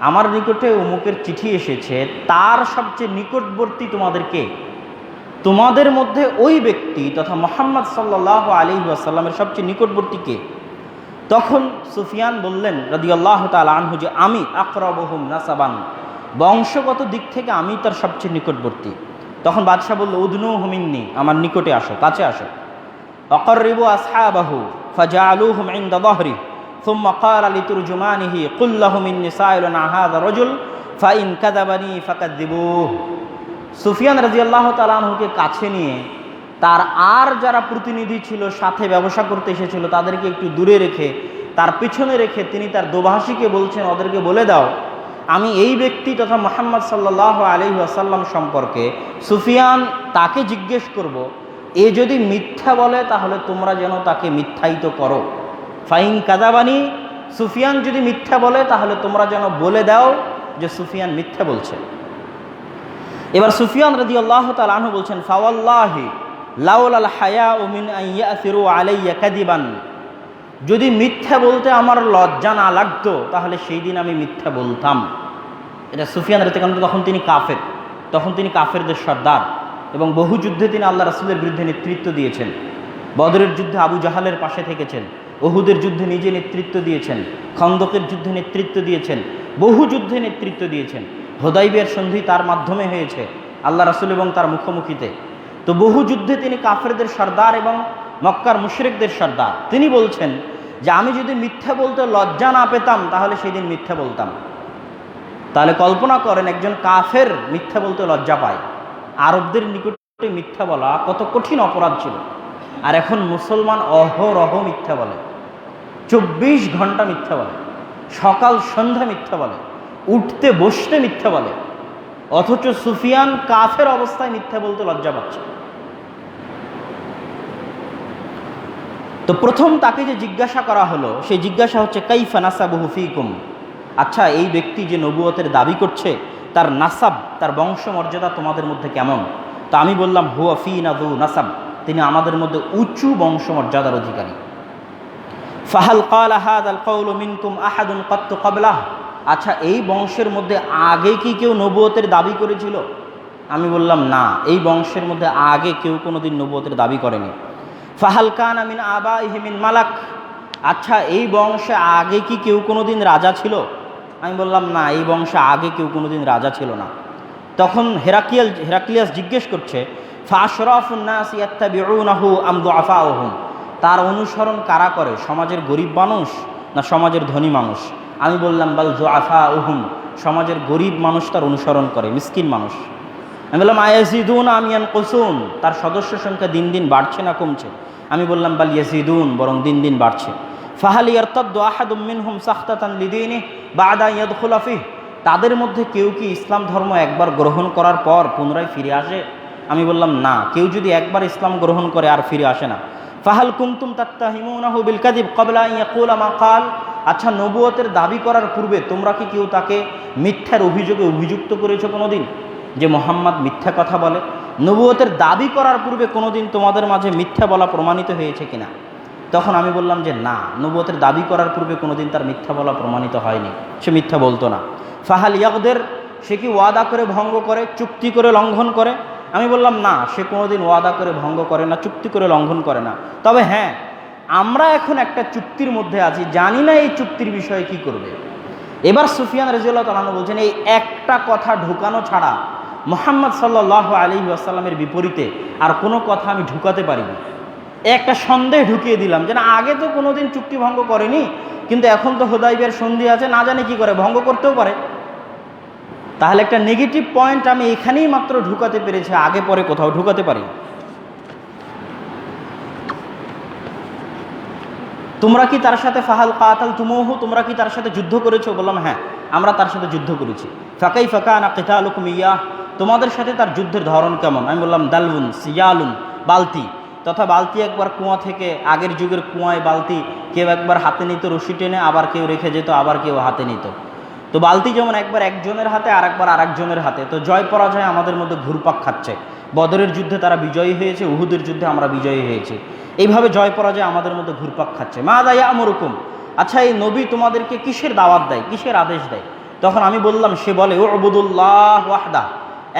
আমার নিকটে অমুকের চিঠি এসেছে, তার সবচেয়ে নিকটবর্তী তোমাদেরকে, তোমাদের মধ্যে ওই ব্যক্তি তথা মুহাম্মদ সাল্লাল্লাহু আলাইহি ওয়াসাল্লামের সবচেয়ে নিকটবর্তী কে? তখন সুফিয়ান বললেন রাদিয়াল্লাহু তাআলা আনহু যে আমি আকরাবুহুম নাসাবান, বংশগত দিক থেকে আমি তার সবচেয়ে নিকটবর্তী। তখন বাদশাহ বলল, উদনুহু মিন্নি, আমার নিকটে আসো, কাছে আসো। আকাররিবু আসহাবাহু ফাজআলুহুম ইনদা যাহরি সুম্মা ক্বালা লিতুরজুমানিহি কুল লাহুম ইন্নী সাইলুন আন হাযা রাজুল ফাইন কাযাবানি ফাকাযযিবুহু। সুফিয়ান রাদিয়াল্লাহু তাআলা আনহুকে কাছে নিয়ে তার আর যারা প্রতিনিধি ছিল, সাথে ব্যবসা করতে এসেছিল, তাদেরকে একটু দূরে রেখে, তার পিছনে রেখে তিনি তার দোভাষীকে বলছেন, ওদেরকে বলে দাও আমি এই ব্যক্তি তথা মুহাম্মদ সাল্লাল্লাহু আলাইহি ওয়াসাল্লাম সম্পর্কে সুফিয়ান তাকে জিজ্ঞেস করব, এ যদি মিথ্যা বলে তাহলে তোমরা যেন তাকে মিথ্যায়িত করো। ফাইন কাযাবানি, সুফিয়ান যদি মিথ্যা বলে তাহলে তোমরা যেন বলে দাও যে সুফিয়ান মিথ্যা বলছে। এবার সুফিয়ান রাদিয়াল্লাহু তাআলা আনহু বলছেন, ফাওয়াল্লাহি লাউলাল হায়াউ মিন আন ইয়াসিরু আলাইয়া কাযিবান যদি মিথ্যা বলতে আমার লজ্জা না লাগতো তাহলে সেই দিন আমি মিথ্যা বলতাম। এটা সুফিয়ান রাদিয়াল্লাহু আনহু, তখন তিনি কাফের, তখন তিনি কাফেরদের সর্দার এবং বহু যুদ্ধে তিনি আল্লাহ রাসূলের বিরুদ্ধে নেতৃত্ব দিয়েছেন। বদরের যুদ্ধে আবু জাহালের পাশে থেকেছেন, উহুদের যুদ্ধে নিজে নেতৃত্ব দিয়েছেন, খন্দকের যুদ্ধে নেতৃত্ব দিয়েছেন, বহু যুদ্ধে নেতৃত্ব দিয়েছেন। হুদাইবিয়ার সন্ধি তার মাধ্যমে হয়েছে আল্লাহ রাসূল এবং তার মুখোমুখিতে। তো বহু যুদ্ধে তিনি কাফেরদের সর্দার এবং মক্কার মুশরিকদের সর্দার। তিনি বলছেন যে আমি যদি মিথ্যা বলতে লজ্জা না পেতাম তাহলে সেই দিন মিথ্যা বলতাম। তাহলে কল্পনা করেন একজন কাফের মিথ্যা বলতে লজ্জা পায়। আরবদের নিকটে মিথ্যা বলা কত কঠিন অপরাধ ছিল, আর এখন মুসলমান অহরহ মিথ্যা বলে, 24 ঘন্টা মিথ্যা বলে, সকাল সন্ধ্যা মিথ্যা বলে, উঠতে বসতে মিথ্যা বলে। অথচ সুফিয়ান কাফের অবস্থায় মিথ্যা বলতে লজ্জা পাচ্ছে। তো প্রথম তাকে যে জিজ্ঞাসা করা হলো, সেই জিজ্ঞাসা হচ্ছে কাইফা নাসাবুহু ফীকুম, আচ্ছা এই ব্যক্তি যে নবুয়তের দাবি করছে তার নাসাব, তার বংশমর্যাদা তোমাদের মধ্যে কেমন? তা আমি বললাম হুয়া ফীনা যু নাসাব, তিনি আমাদের মধ্যে উঁচু বংশমর্যাদার অধিকারী। ফাহাল ক্বালা হাযাল কওলু মিনকুম আহাদুন ক্বাত্তু ক্বাবলাহ, আচ্ছা এই বংশের মধ্যে আগে কি কেউ নবুয়তের দাবি করেছিল? আমি বললাম না, এই বংশের মধ্যে আগে কেউ কোনোদিন নবুয়তের দাবি করেনি। ফাহাল কানা মিন আবাইহি মিন মালাক, আচ্ছা এই বংশে আগে কি কেউ কোনোদিন রাজা ছিল? আমি বললাম না, এই বংশে আগে কেউ কোনোদিন রাজা ছিল না। তখন হেরাক্লিয়াস জিজ্ঞেস করছে ফাশরাফুন নাস ইয়াত্তাবিউনাহু আম দুআফাউহুম, তার অনুসরণ কারা করে, সমাজের গরিব মানুষ না সমাজের ধনী মানুষ? আমি বললাম বাল দুআফাউহুম, সমাজের গরিব মানুষ তার অনুসরণ করে, মিসকিন মানুষ। আমি বললাম আয়াজিদুন আম ইয়ানকুসুন, তার সদস্য সংখ্যা দিন দিন বাড়ছে না কমছে? আমি বললাম বাল ইয়াজিদুন, বরং দিন দিন বাড়ছে। ফাহাল ইয়ারতাদ্দু আহাদুম মিনহুম সাখতাতান লিদীনিহি বা'দা ইয়াদখুলা ফিহি, তাদের মধ্যে কেউ কি ইসলাম ধর্ম একবার গ্রহণ করার পর পুনরায় ফিরে আসে? আমি বললাম না, কেউ যদি একবার ইসলাম গ্রহণ করে আর ফিরে আসে না। ফাহাল কুনতুম তাত্তাহিমুনাহু বিল কাযিব ক্বাবলা আন ইয়াকুলা মা ক্বাল, আচ্ছা নবুয়তের দাবি করার পূর্বে তোমরা কি কেউ তাকে মিথ্যার অভিযোগে অভিযুক্ত করেছো কোনোদিন, যে মোহাম্মদ মিথ্যা কথা বলে? নবুয়তের দাবি করার পূর্বে কোনোদিন তোমাদের মাঝে মিথ্যা বলা প্রমাণিত হয়েছে কিনা? তখন আমি বললাম যে না, নবুয়তের দাবি করার পূর্বে কোনোদিন তার মিথ্যা বলা প্রমাণিত হয়নি, সে মিথ্যা বলতো না। ফাহাল ইয়াগদের, সে কি ওয়াদা করে ভঙ্গ করে, চুক্তি করে লঙ্ঘন করে? আমি বললাম না, সে কোনোদিন ওয়াদা করে ভঙ্গ করে না, চুক্তি করে লঙ্ঘন করে না। তবে হ্যাঁ, আমরা এখন একটা চুক্তির মধ্যে আছি, জানি না এই চুক্তির বিষয়ে কি করবে। এবার সুফিয়ান রাদিয়াল্লাহু তাআলা আনহু বলছেন এই একটা কথা ঢুকানো ছাড়া মুহাম্মদ সাল্লাল্লাহু আলাইহি ওয়াসাল্লামের বিপরীতে আর কোনো কথা আমি ঢুকাতে পারিনি। একটা সন্দেহ ঢুকিয়ে দিলাম যে না, আগে তো কোনোদিন চুক্তি ভঙ্গ করেনি, কিন্তু এখন তো হুদাইবিয়ার সন্ধি আছে, না জানি কি করে ভঙ্গ করতেও পারে। তাহলে একটা নেগেটিভ পয়েন্ট আমি এখানেই মাত্র ঢুকাতে পেরেছি, আগে পরে কোথাও ঢুকাতে পারি। তোমরা কি তার সাথে ফাহাল কাতালতুমুহু, তোমরা কি তার সাথে যুদ্ধ করেছো? বললাম হ্যাঁ, আমরা তার সাথে যুদ্ধ করেছি। ফাকাইফা কানা কিতালুকুম ইয়া, তোমাদের সাথে তার যুদ্ধের ধরন কেমন? আমি বললাম দালউন সিয়ালুন, বালতি তথা বালতি একবার কুয়া থেকে, আগের যুগের কুয়ায় বালতি কেউ একবার হাতে নিত রশি টেনে, আবার কেউ রেখে যেত, আবার কেউ হাতে নিত। তো বালতি যেমন একবার একজনের হাতে আর একবার আরেকজনের হাতে। তো জয় পরাজয় আমাদের মধ্যে ঘুরপাক খাচ্ছে। বদরের যুদ্ধে তারা বিজয়ী হয়েছে, উহুদের যুদ্ধে আমরা বিজয়ী হয়েছি, এইভাবে জয় পরাজয় আমাদের মধ্যে ঘুরপাক খাচ্ছে। মা দায়া আমরুকুম, আচ্ছা এই নবী তোমাদেরকে কিসের দাওয়াত দেয়, কিসের আদেশ দেয়? তখন আমি বললাম, সে বলে উবুদুল্লাহ ওয়াহদা,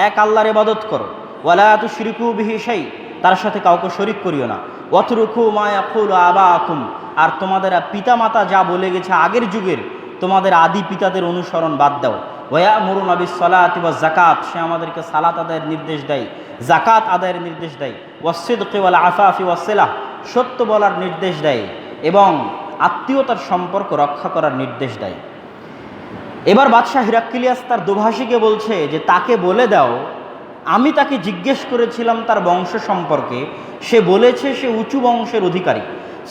এক আল্লাহর ইবাদত করো, ওয়ালা তুশরিকু বিহি শাই, তার সাথে কাউকে শরিক করিও না, ওয়াতরুকু মা ইয়াকুলু আবাকুম, আর তোমাদের পিতামাতা যা বলে গেছে আগের যুগের তোমাদের আদি পিতাদের অনুসরণ বাদ দাও। ওয়ায়ামুরুনা বিস-সালাতি ওয়াজ-যাকাত, সে আমাদেরকে সালাত আদায়ের নির্দেশ দেয়, যাকাত আদায়ের নির্দেশ দেয়, ওয়াস-সিদকি ওয়াল আফাফি ওয়াস-সিলাহ, সত্য বলার নির্দেশ দেয় এবং আত্মীয়তার সম্পর্ক রক্ষা করার নির্দেশ দেয়। এবার বাদশাহ হিরাক্লিয়াস তার দোভাষীকে বলছে যে তাকে বলে দাও, আমি তাকে জিজ্ঞেস করেছিলাম তার বংশ সম্পর্কে, সে বলেছে সে উঁচু বংশের অধিকারী।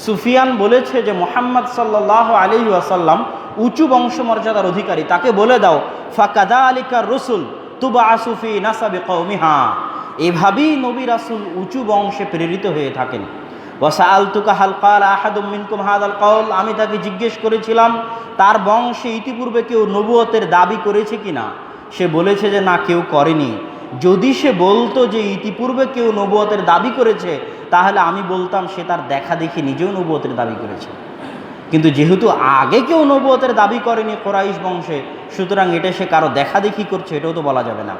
সুফিয়ান বলেছে যে মুহাম্মদ সাল্লাল্লাহু আলাইহি ওয়াসাল্লাম উঁচু বংশমর্যাদার অধিকারী, তাকে বলে দাও ফাকাযালিকা রসুল তুবআসু ফি নাসাবি কওমিহা, এভাবেই নবী রাসূল উঁচু বংশে প্রেরিত হয়ে থাকেন। ওয়াসাআলতুকা হাল ক্বালা আহাদুম মিনকুম হাযাল কওল, আমি তাকে জিজ্ঞেস করেছিলাম তার বংশে ইতিপূর্বে কেউ নবুয়তের দাবি করেছে কিনা, সে বলেছে যে না, কেউ করেনি। যদি সে বলতো যে ইতিপূর্বে কেউ নবুয়তের দাবি করেছে, তাহলে আমি বলতাম সে তার দেখা দেখি নিজেও নবুয়তের দাবি করেছে। কিন্তু যেহেতু আগে কেউ নবুয়তের দাবি করেনি কুরাইশ বংশে, সুতরাং এটা সে কারো দেখাদেখি করছে এটাও তো বলা যাবে না।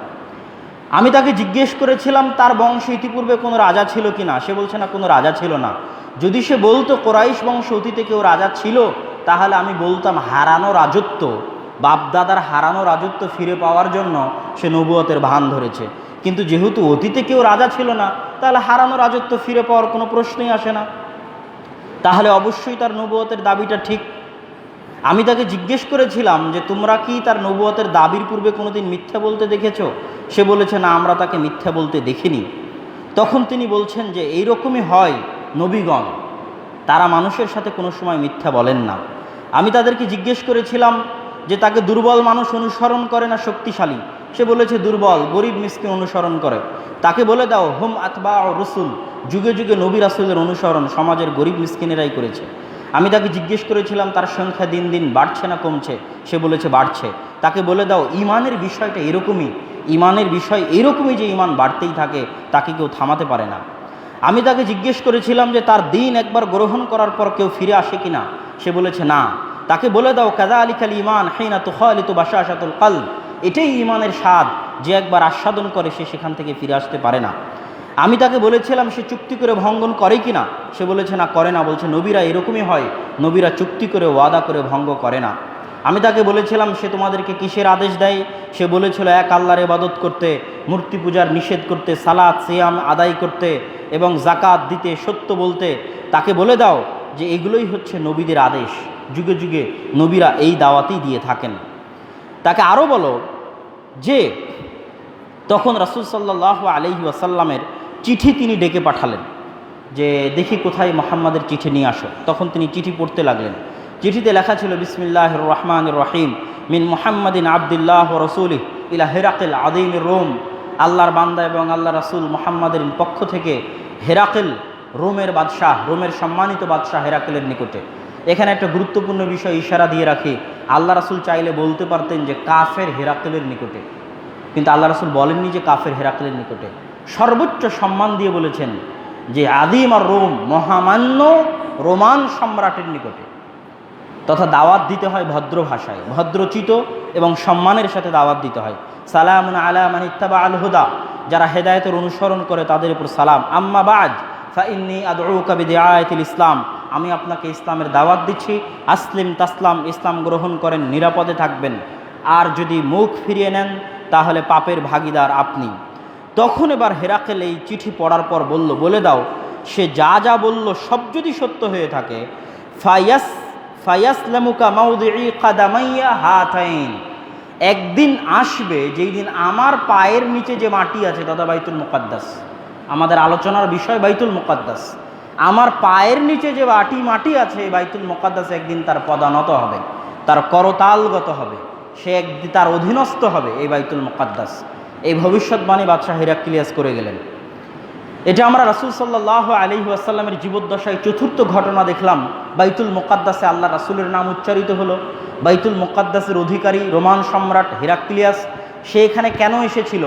আমি তাকে জিজ্ঞেস করেছিলাম তার বংশে ইতিপূর্বে কোনো রাজা ছিল কি না, সে বলছে না, কোনো রাজা ছিল না। যদি সে বলতো কুরাইশ বংশ অতীতে কেউ রাজা ছিল, তাহলে আমি বলতাম হারানো রাজত্ব, বাপদাদার হারানো রাজত্ব ফিরে পাওয়ার জন্য সে নবুয়তের ভান ধরেছে। কিন্তু যেহেতু অতীতে কেউ রাজা ছিল না, তাহলে হারানো রাজত্ব ফিরে পাওয়ার কোনো প্রশ্নই আসে না, তাহলে অবশ্যই তার নবুয়তের দাবিটা ঠিক। আমি তাকে জিজ্ঞেস করেছিলাম যে তোমরা কি তার নবুয়তের দাবির পূর্বে কোনোদিন মিথ্যা বলতে দেখেছো? সে বলেছে না, আমরা তাকে মিথ্যা বলতে দেখিনি। তখন তিনি বলছেন যে এইরকমই হয় নবীগণ, তারা মানুষের সাথে কোনো সময় মিথ্যা বলেন না। আমি তাদেরকে জিজ্ঞেস করেছিলাম যে তাকে দুর্বল মানুষ অনুসরণ করে না শক্তিশালী? সে বলেছে দুর্বল গরিব মিসকিন অনুসরণ করে। তাকে বলে দাও হুম আতবা রসুল, যুগে যুগে নবী রাসূলের অনুসরণ সমাজের গরিব মিসকিনেরাই করেছে। আমি তাকে জিজ্ঞেস করেছিলাম তার সংখ্যা দিন দিন বাড়ছে না কমছে? সে বলেছে বাড়ছে। তাকে বলে দাও ইমানের বিষয়টা এরকমই, ইমানের বিষয় এরকমই যে ইমান বাড়তেই থাকে, তাকে কেউ থামাতে পারে না। আমি তাকে জিজ্ঞেস করেছিলাম যে তার দিন একবার গ্রহণ করার পর কেউ ফিরে আসে কিনা? সে বলেছে না। তাকে বলে দাও কাযালিকাল ঈমান হিনা তুখালিতু বাশাশাতুল কলব, এটাই ঈমানের স্বাদ, যে একবার আস্বাদন করে সে সেখান থেকে ফিরে আসতে পারে না। আমি তাকে বলেছিলাম সে চুক্তি করে ভঙ্গন করে কিনা? সে বলেছে না, করে না। বলছে নবীরা এরকমই হয়, নবীরা চুক্তি করে ওয়াদা করে ভঙ্গ করে না। আমি তাকে বলেছিলাম সে তোমাদেরকে কিসের আদেশ দেয়? সে বলেছিল এক আল্লাহর ইবাদত করতে, মূর্তি পূজার নিষেধ করতে, সালাত সিয়াম আদায় করতে এবং জাকাত দিতে, সত্য বলতে। তাকে বলে দাও যে এগুলোই হচ্ছে নবীদের আদেশ, যুগে যুগে নবীরা এই দাওয়াতই দিয়ে থাকেন। তাকে আরও বলো যে তখন রাসূল সাল্লাল্লাহু আলাইহি ওয়াসাল্লামের চিঠি তিনি ডেকে পাঠালেন যে দেখি কোথায় মুহাম্মাদের চিঠি নিয়ে আসো। তখন তিনি চিঠি পড়তে লাগলেন। চিঠিতে লেখা ছিল বিসমিল্লাহির রহমানির রহিম মিন মুহাম্মাদিন আবদুল্লাহ ওয়া রাসূলিহি ইলা হিরাকিল আযীমির রোম, আল্লাহর বান্দা এবং আল্লাহ রাসূল মুহাম্মাদের পক্ষ থেকে হেরাকেল, রোমের বাদশাহ, রোমের সম্মানিত বাদশাহ হেরাকেলের নিকটে। এখানে একটা গুরুত্বপূর্ণ বিষয় ইশারা দিয়ে রাখি, আল্লাহ রাসূল চাইলে বলতে পারতেন যে কাফের হেরাকেলের নিকটে, কিন্তু আল্লাহ রাসূল বলেননি যে কাফের হেরাকেলের নিকটে। সর্বোচ্চ সম্মান দিয়ে বলেছেন যে আদিম আর রোম, মহামান্য রোমান সম্রাটের নিকটে। তথা দাওয়াত দিতে হয় ভদ্র ভাষায়, ভদ্রচিত এবং সম্মানের সাথে দাওয়াত দিতে হয়। সালামুন আলা মান ইত্তাবা আল হুদা, যারা হেদায়েতের অনুসরণ করে তাদের উপর সালাম। আম্মা বা'দ ফাইন্নী আদউকা বিদিআয়াতিল ইসলাম, আমি আপনাকে ইসলামের দাওয়াত দিচ্ছি। আসলিম তাসলাম, ইসলাম গ্রহণ করেন, নিরাপদে থাকবেন। আর যদি মুখ ফিরিয়ে নেন তাহলে পাপের ভাগীদার আপনি। তখন এবার হেরাকেল এই চিঠি পড়ার পর বলল, বলে দাও সে যা যা বলল সব যদি সত্য হয়ে থাকে, ফায়াসলামুকা মাউদিই কাদামাইয়া হাতাইন, একদিন আসবে যেই দিন আমার পায়ের নিচে যে মাটি আছে তথা বাইতুল মুকাদ্দাস, আমাদের আলোচনার বিষয় বাইতুল মুকাদ্দাস, আমার পায়ের নিচে যে মাটি আছে এই বাইতুল মুকাদ্দাস একদিন তার পদানত হবে, তার করতালগত হবে, সে একদিন তার অধীনস্থ হবে এই বাইতুল মুকাদ্দাস। এই ভবিষ্যৎবাণী বাদশাহ হিরাক্লিয়াস করে গেলেন। এটা আমরা রাসূল সাল্লাল্লাহু আলাইহি ওয়াসাল্লামের জীবদ্দশায় চতুর্থ ঘটনা দেখলাম। বাইতুল মুকাদ্দাসে আল্লাহ রাসূলের নাম উচ্চারিত হলো। বাইতুল মুকাদ্দাসের অধিকারী রোমান সম্রাট হিরাক্লিয়াস, সে এখানে কেন এসেছিল?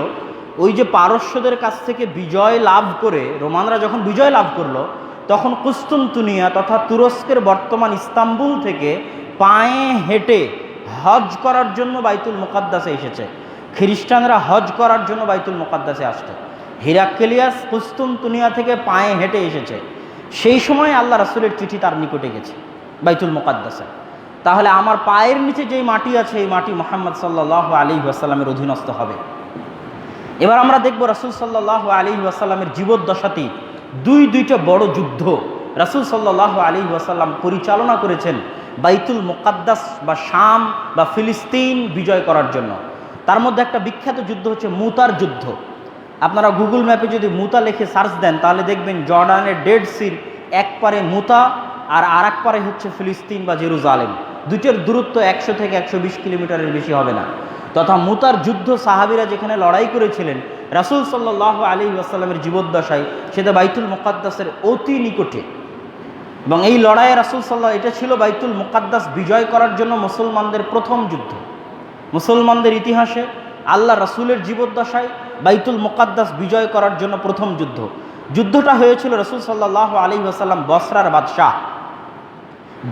ওই যে পারস্যদের কাছ থেকে বিজয় লাভ করে, রোমানরা যখন বিজয় লাভ করলো, তখন কুস্তুনতুনিয়া তথা তুরস্কের বর্তমান ইস্তাম্বুল থেকে পায়ে হেঁটে হজ করার জন্য বাইতুল মুকাদ্দাসে এসেছে। খ্রিস্টানরা হজ করার জন্য বাইতুল মুকাদ্দাসে আসতো। হিরাক্লিয়াস কুস্তুনতুনিয়া থেকে পায়ে হেঁটে এসেছে। সেই সময় আল্লাহ রাসূলের চিঠি তার নিকটে গেছে বাইতুল মুকাদ্দাসে। তাহলে আমার পায়ের নিচে যেই মাটি আছে এই মাটি মুহাম্মদ সাল্লাল্লাহু আলাইহি ওয়াসাল্লামের অধীনস্থ হবে। এবার আমরা দেখব রাসূল সাল্লাল্লাহু আলাইহি ওয়াসাল্লামের জীবদ্দশাতে দুইটা বড় যুদ্ধ রাসূল সাল্লাল্লাহু আলাইহি ওয়াসাল্লাম পরিচালনা করেছেন বাইতুল মুকাদ্দাস বা শাম বা ফিলিস্তিন বিজয় করার জন্য। তার মধ্যে একটা বিখ্যাত যুদ্ধ হচ্ছে মুতার যুদ্ধ। আপনারা গুগল ম্যাপে যদি মুতা লিখে সার্চ দেন তাহলে দেখবেন জর্ডানের ডেড সির এক পারে মুতা আর এক পারে হচ্ছে ফিলিস্তিন বা জেরুজালেম। দুটোর দূরত্ব 100 থেকে 120 কিলোমিটারের বেশি হবে না। তথা মুতার যুদ্ধ সাহাবীরা যেখানে লড়াই করেছিলেন রাসূল সাল্লাল্লাহু আলাইহি ওয়াসাল্লামের জীবদ্দশায়, সেটা বাইতুল মুকাদ্দাসের অতি নিকটে। এবং এই লড়াইয়ে রাসূল সাল্লাল্লাহু, এটা ছিল বাইতুল মুকাদ্দাস বিজয় করার জন্য মুসলমানদের প্রথম যুদ্ধ। মুসলমানদের ইতিহাসে আল্লাহ রাসূলের জীবদ্দশায় বাইতুল মুকাদ্দাস বিজয় করার জন্য প্রথম যুদ্ধ। যুদ্ধটা হয়েছিল রাসূল সাল্লাল্লাহু আলাইহি ওয়াসাল্লাম বসরার বাদশাহ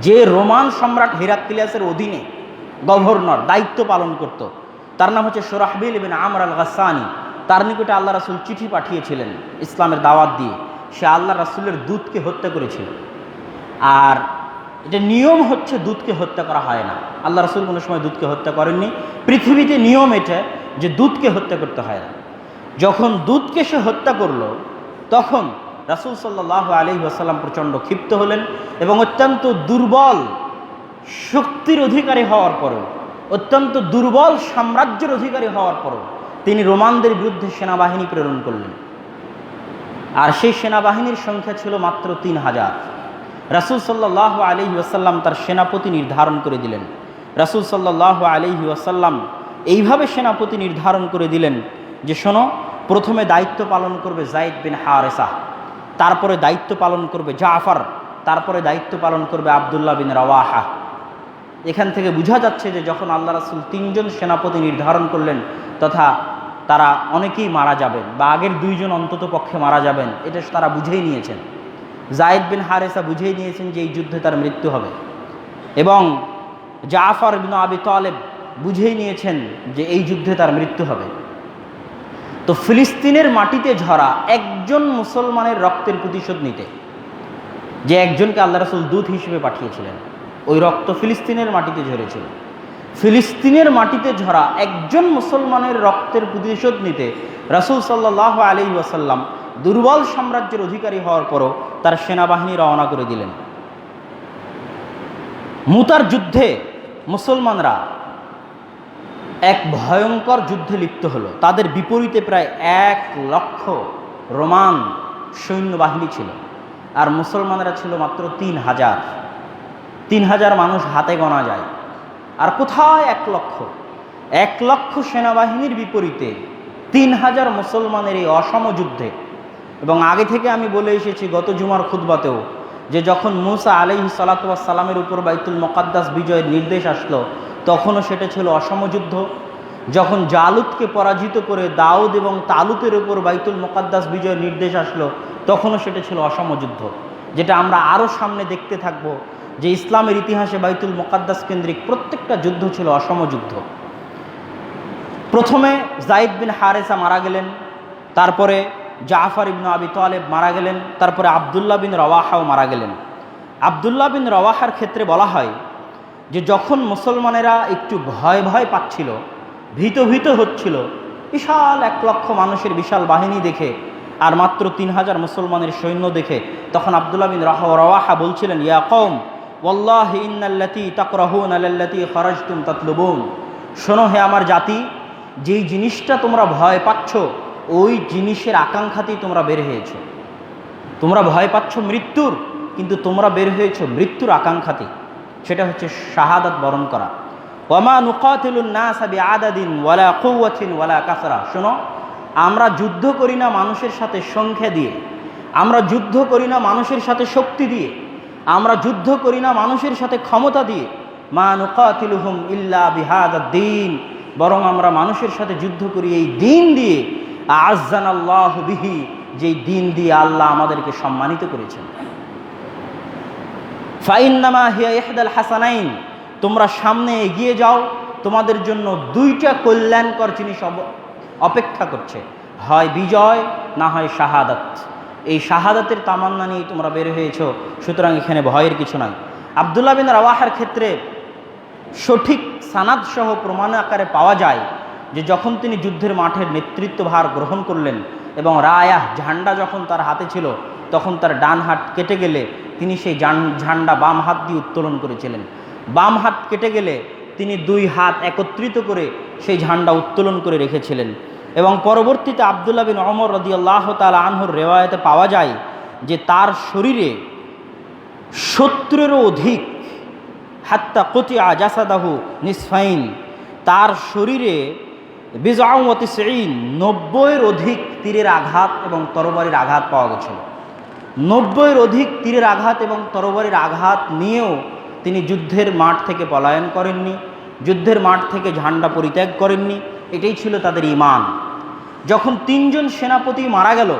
যে রোমান সম্রাট হেরাক্লিয়াসের অধীনে গভর্নর দায়িত্ব পালন করত, তার নাম হচ্ছে সুরাহবিল ইবনে আমর আল গাসসানি। তার নিকটে আল্লাহ রাসূল চিঠি পাঠিয়েছিলেন ইসলামের দাওয়াত দিয়ে। সে আল্লাহ রাসূলের দূতকে হত্যা করেছিল। আর এটা নিয়ম হচ্ছে দূতকে হত্যা করা হয় না। আল্লাহ রাসূল কোনো সময় দূতকে হত্যা করেননি। পৃথিবীতে নিয়ম এটা যে দূতকে হত্যা করতে হয় না। যখন দূতকে সে হত্যা করলো, তখন রাসূল সাল্লাল্লাহু আলাইহি ওয়াসাল্লাম প্রচণ্ড ক্ষিপ্ত হলেন এবং অত্যন্ত দুর্বল শক্তির অধিকারী হওয়ার পরেও, অত্যন্ত দুর্বল সাম্রাজ্যের অধিকারী হওয়ার পরেও তিনি রোমানদের বিরুদ্ধে সেনাবাহিনী প্রেরণ করলেন। আর সেই সেনাবাহিনীর সংখ্যা ছিল মাত্র 3000। রাসূল সাল্লাল্লাহু আলাইহি ওয়াসাল্লাম তার সেনাপতি নির্ধারণ করে দিলেন। রাসূল সাল্লাল্লাহু আলাইহি ওয়াসাল্লাম এইভাবে সেনাপতি নির্ধারণ করে দিলেন যে শোনো, প্রথমে দায়িত্ব পালন করবে যায়েদ বিন হারেসা, তারপরে দায়িত্ব পালন করবে জাফর, তারপরে দায়িত্ব পালন করবে আব্দুল্লাহ বিন রাওয়াহা। এখান থেকে বোঝা যাচ্ছে যে যখন আল্লাহ রাসূল 3 জন সেনাপতি নির্ধারণ করলেন, তথা তারা অনেকেই মারা যাবেন বা আগের 2 জন অন্তত পক্ষে মারা যাবেন, এটা তারা বুঝেই নিয়েছেন। যায়েদ বিন হারেসা বুঝেই নিয়েছেন যে এই যুদ্ধে তার মৃত্যু হবে, এবং জাফর বিন আবি তালেব বুঝেই নিয়েছেন যে এই যুদ্ধে তার মৃত্যু হবে। তো ফিলিস্তিনের মাটিতে ঝরা একজন মুসলমানের রক্তের প্রতিশোধ নিতে, যে একজনকে আল্লাহ রাসূল দূত হিসেবে পাঠিয়েছিলেন, ওই রক্ত ফিলিস্তিনের মাটিতে ঝরেছিল। ফিলিস্তিনের মাটিতে ঝরা একজন মুসলমানের রক্তের প্রতিশোধ নিতে রাসূল সাল্লাল্লাহু আলাইহি ওয়াসাল্লাম দুর্বল সাম্রাজ্যের অধিকারী হওয়ার পরও তার সেনাবাহিনী রওনা করে দিলেন। মুতার যুদ্ধে মুসলমানরা এক ভয়ঙ্কর যুদ্ধে লিপ্ত হলো। তাদের বিপরীতে প্রায় 1 লক্ষ রোমান সৈন্যবাহিনী ছিল, আর মুসলমানরা ছিল মাত্র 3000। 3000 মানুষ হাতে গোনা যায়। আর কোথায় 1 লক্ষ? 1 লক্ষ সেনাবাহিনীর বিপরীতে 3000 মুসলমানের এই অসম যুদ্ধে। এবং আগে থেকে আমি বলে এসেছি গত জুমার খুতবাতেও, যে যখন মুসা আলাইহিস সালাতু ওয়াস সালামের উপর বাইতুল মুকাদ্দাস বিজয়ের নির্দেশ আসলো, তখনও সেটা ছিল অসম যুদ্ধ। যখন জালুতকে পরাজিত করে দাউদ এবং তালুতের উপর বাইতুল মুকাদ্দাস বিজয়ের নির্দেশ আসলো, তখনও সেটা ছিল অসম যুদ্ধ। যেটা আমরা আরও সামনে দেখতে থাকবো যে ইসলামের ইতিহাসে বাইতুল মুকাদ্দাস কেন্দ্রিক প্রত্যেকটা যুদ্ধ ছিল অসম যুদ্ধ। প্রথমে যায়েদ বিন হারেসা মারা গেলেন, তারপরে জাফর ইবনে আবি তালেব মারা গেলেন, তারপরে আব্দুল্লাহ বিন রাওয়াহাও মারা গেলেন। আব্দুল্লাহ বিন রাওয়াহার ক্ষেত্রে বলা হয় যে যখন মুসলমানেরা একটু ভয় ভয় পাচ্ছিল, ভীত হচ্ছিল, বিশাল 1 লক্ষ মানুষের বিশাল বাহিনী দেখে আর মাত্র 3000 মুসলমানের সৈন্য দেখে, তখন আব্দুল্লাহ বিন রাওয়াহা বলছিলেন, ইয়া কওম ওয়াল্লাহি ইন্নাল্লাতী তাকরাহুনা লাল্লাতী খারাজতুম তাতলুবুন। শোনো হে আমার জাতি, যেই জিনিসটা তোমরা ভয় পাচ্ছ, ওই জিনিসের আকাঙ্ক্ষাতেই তোমরা বের হয়েছো। তোমরা ভয় পাচ্ছ মৃত্যুর, কিন্তু তোমরা বের হয়েছো মৃত্যুর আকাঙ্ক্ষাতে। সেটা হচ্ছে শাহাদাত বরণ করা। ওয়ামা নুকাতিলুন নাসা বিআদাদিন ওয়ালা কুওয়াতিন ওয়ালা কাসরা। শোনো, আমরা যুদ্ধ করি না মানুষের সাথে সংখ্যা দিয়ে, আমরা যুদ্ধ করি না মানুষের সাথে শক্তি দিয়ে, আমরা যুদ্ধ করি না মানুষের সাথে ক্ষমতা দিয়ে। মা নুকাতিলুহুম ইল্লা বিহাদাদ্দিন, বরং আমরা মানুষের সাথে যুদ্ধ করি এই দিন দিয়ে। আ'আজ্জানাল্লাহু বিহি, যেই দিন দিয়ে আল্লাহ আমাদেরকে সম্মানিত করেছেন। ফাইন্নামা হিয়া ইহদাল হাসানাইন, তোমরা সামনে এগিয়ে যাও, তোমাদের জন্য 2টা কল্যাণকর জিনিস অপেক্ষা করছে, হয় বিজয় না হয় শাহাদাত। এই শাহাদাতের তামান্না নিয়ে তোমরা বের হয়েছো, সুতরাং এখানে ভয়ের কিছু নাই। আব্দুল্লাহ বিন রাওয়াহার ক্ষেত্রে সঠিক সানাদ সহ প্রমাণ আকারে পাওয়া যায় যে যখন তিনি যুদ্ধের মাঠের নেতৃত্বভার গ্রহণ করলেন এবং রায়াহ ঝান্ডা যখন তার হাতে ছিল, তখন তার ডান হাত কেটে গেলে তিনি সেই ঝান্ডা বাম হাত দিয়ে উত্তোলন করেছিলেন। বাম হাত কেটে গেলে তিনি 2 হাত একত্রিত করে সেই ঝান্ডা উত্তোলন করে রেখেছিলেন। এবং পরবর্তীতে আব্দুল্লাহ বিন ওমর রাদিয়াল্লাহু তাআলা আনহুর রিওয়ায়াতে পাওয়া যায় যে তার শরীরে 70-এরও অধিক, হাত্তা কুতিআ জাসাদাহু নিসফাইন, তার শরীরে 90-এর অধিক তীরের আঘাত এবং তরবারির আঘাত পাওয়া গেছিল। 90-এর অধিক তীরের আঘাত এবং তরবারির আঘাত নিয়েও তিনি যুদ্ধের মাঠ থেকে পলায়ন করেননি, যুদ্ধের মাঠ থেকে ঝান্ডা পরিত্যাগ করেননি। এটাই ছিল তাদের ঈমান। যখন 3 জন সেনাপতি মারা গেল,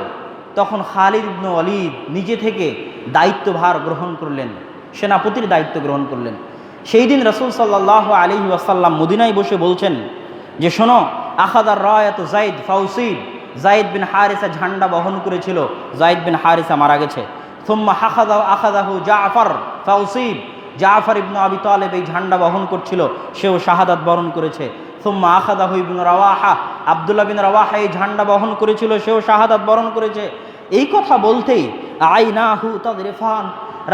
তখন খালিদ ইবনে ওয়ালিদ নিজে থেকে দায়িত্বভার গ্রহণ করলেন। সেনাপতির দায়িত্ব গ্রহণ করলেন। সেই দিন রাসূল সাল্লাল্লাহু আলাইহি ওয়াসাল্লাম মদিনায় বসে বলছেন যে শোনো, আখাদার রায়াত যায়েদ ফাউসিব, যায়েদ বিন হারিসা ঝান্ডা বহন করেছিল, যায়েদ বিন হারিসা মারা গেছে। সুম্মা আখাদাহু জাফর ফাউসিব, জাফর ইবনে আবি তালেব এই ঝান্ডা বহন করছিল, সেও শাহাদাত বরণ করেছে। সুম্মা আখাদাহু ইবনে রাওয়াহা, আব্দুল্লাহ বিন রাওয়াহা এই ঝান্ডা বহন করেছিল, সেও শাহাদাত বরণ করেছে। এই কথা বলতেই আইনাহু তাদরিফান,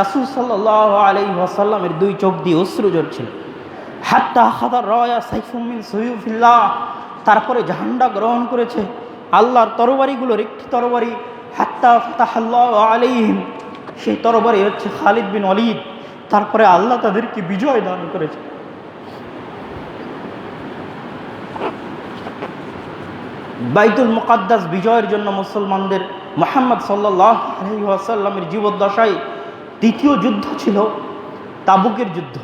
রাসূল সাল্লাল্লাহু আলাইহি ওয়াসাল্লামের দুই চোখ দিয়ে অশ্রু ঝরছিল। হাত্তা আখাদার রায়া সাইফুম মিন সুয়ুফিল্লাহ, তারপরে ঝান্ডা গ্রহণ করেছে আল্লাহর তরবারিগুলোর একটি তরবারি, হাত্তা ফাতাহাল্লাহু আলাইহিম, সেই তরবারি হচ্ছে খালিদ বিন ওয়ালিদ। তারপরে আল্লাহ তাদেরকে বিজয় দান করেছে। বাইতুল মুকাদ্দাস বিজয়ের জন্য মুসলমানদের মুহাম্মদ সাল্লাল্লাহু আলাইহি ওয়াসাল্লামের জীবদ্দশায় দ্বিতীয় যুদ্ধ ছিল তাবুকের যুদ্ধ।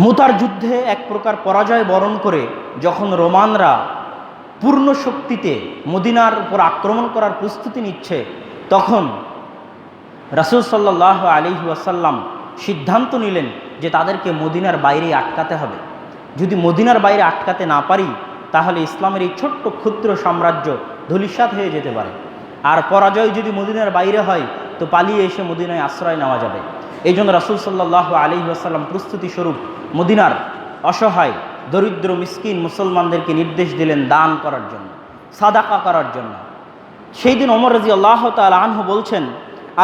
মুতার যুদ্ধে এক প্রকার পরাজয় বরণ করে যখন রোমানরা পূর্ণ শক্তিতে মদিনার উপর আক্রমণ করার প্রস্তুতি নিচ্ছে, তখন রাসূল সাল্লাল্লাহু আলাইহি ওয়াসাল্লাম সিদ্ধান্ত নিলেন যে তাদেরকে মদিনার বাইরে আটকাতে হবে। যদি মদিনার বাইরে আটকাতে না পারি, তাহলে ইসলামের এই ছোট্ট ক্ষুদ্র সাম্রাজ্য ধূলিসাৎ হয়ে যেতে পারে। আর পরাজয় যদি মদিনার বাইরে হয়, তো পালিয়ে এসে মদিনায় আশ্রয় নেওয়া যাবে। এই জন্য রাসূল সাল্লাল্লাহু আলাইহি ওয়াসাল্লাম প্রস্তুতি স্বরূপ মদিনার অসহায় দরিদ্র মিসকিন মুসলমানদেরকে নির্দেশ দিলেন দান করার জন্য, সাদাকা করার জন্য। সেই দিন ওমর রাদিয়াল্লাহু তাআলা আনহু বলছেন,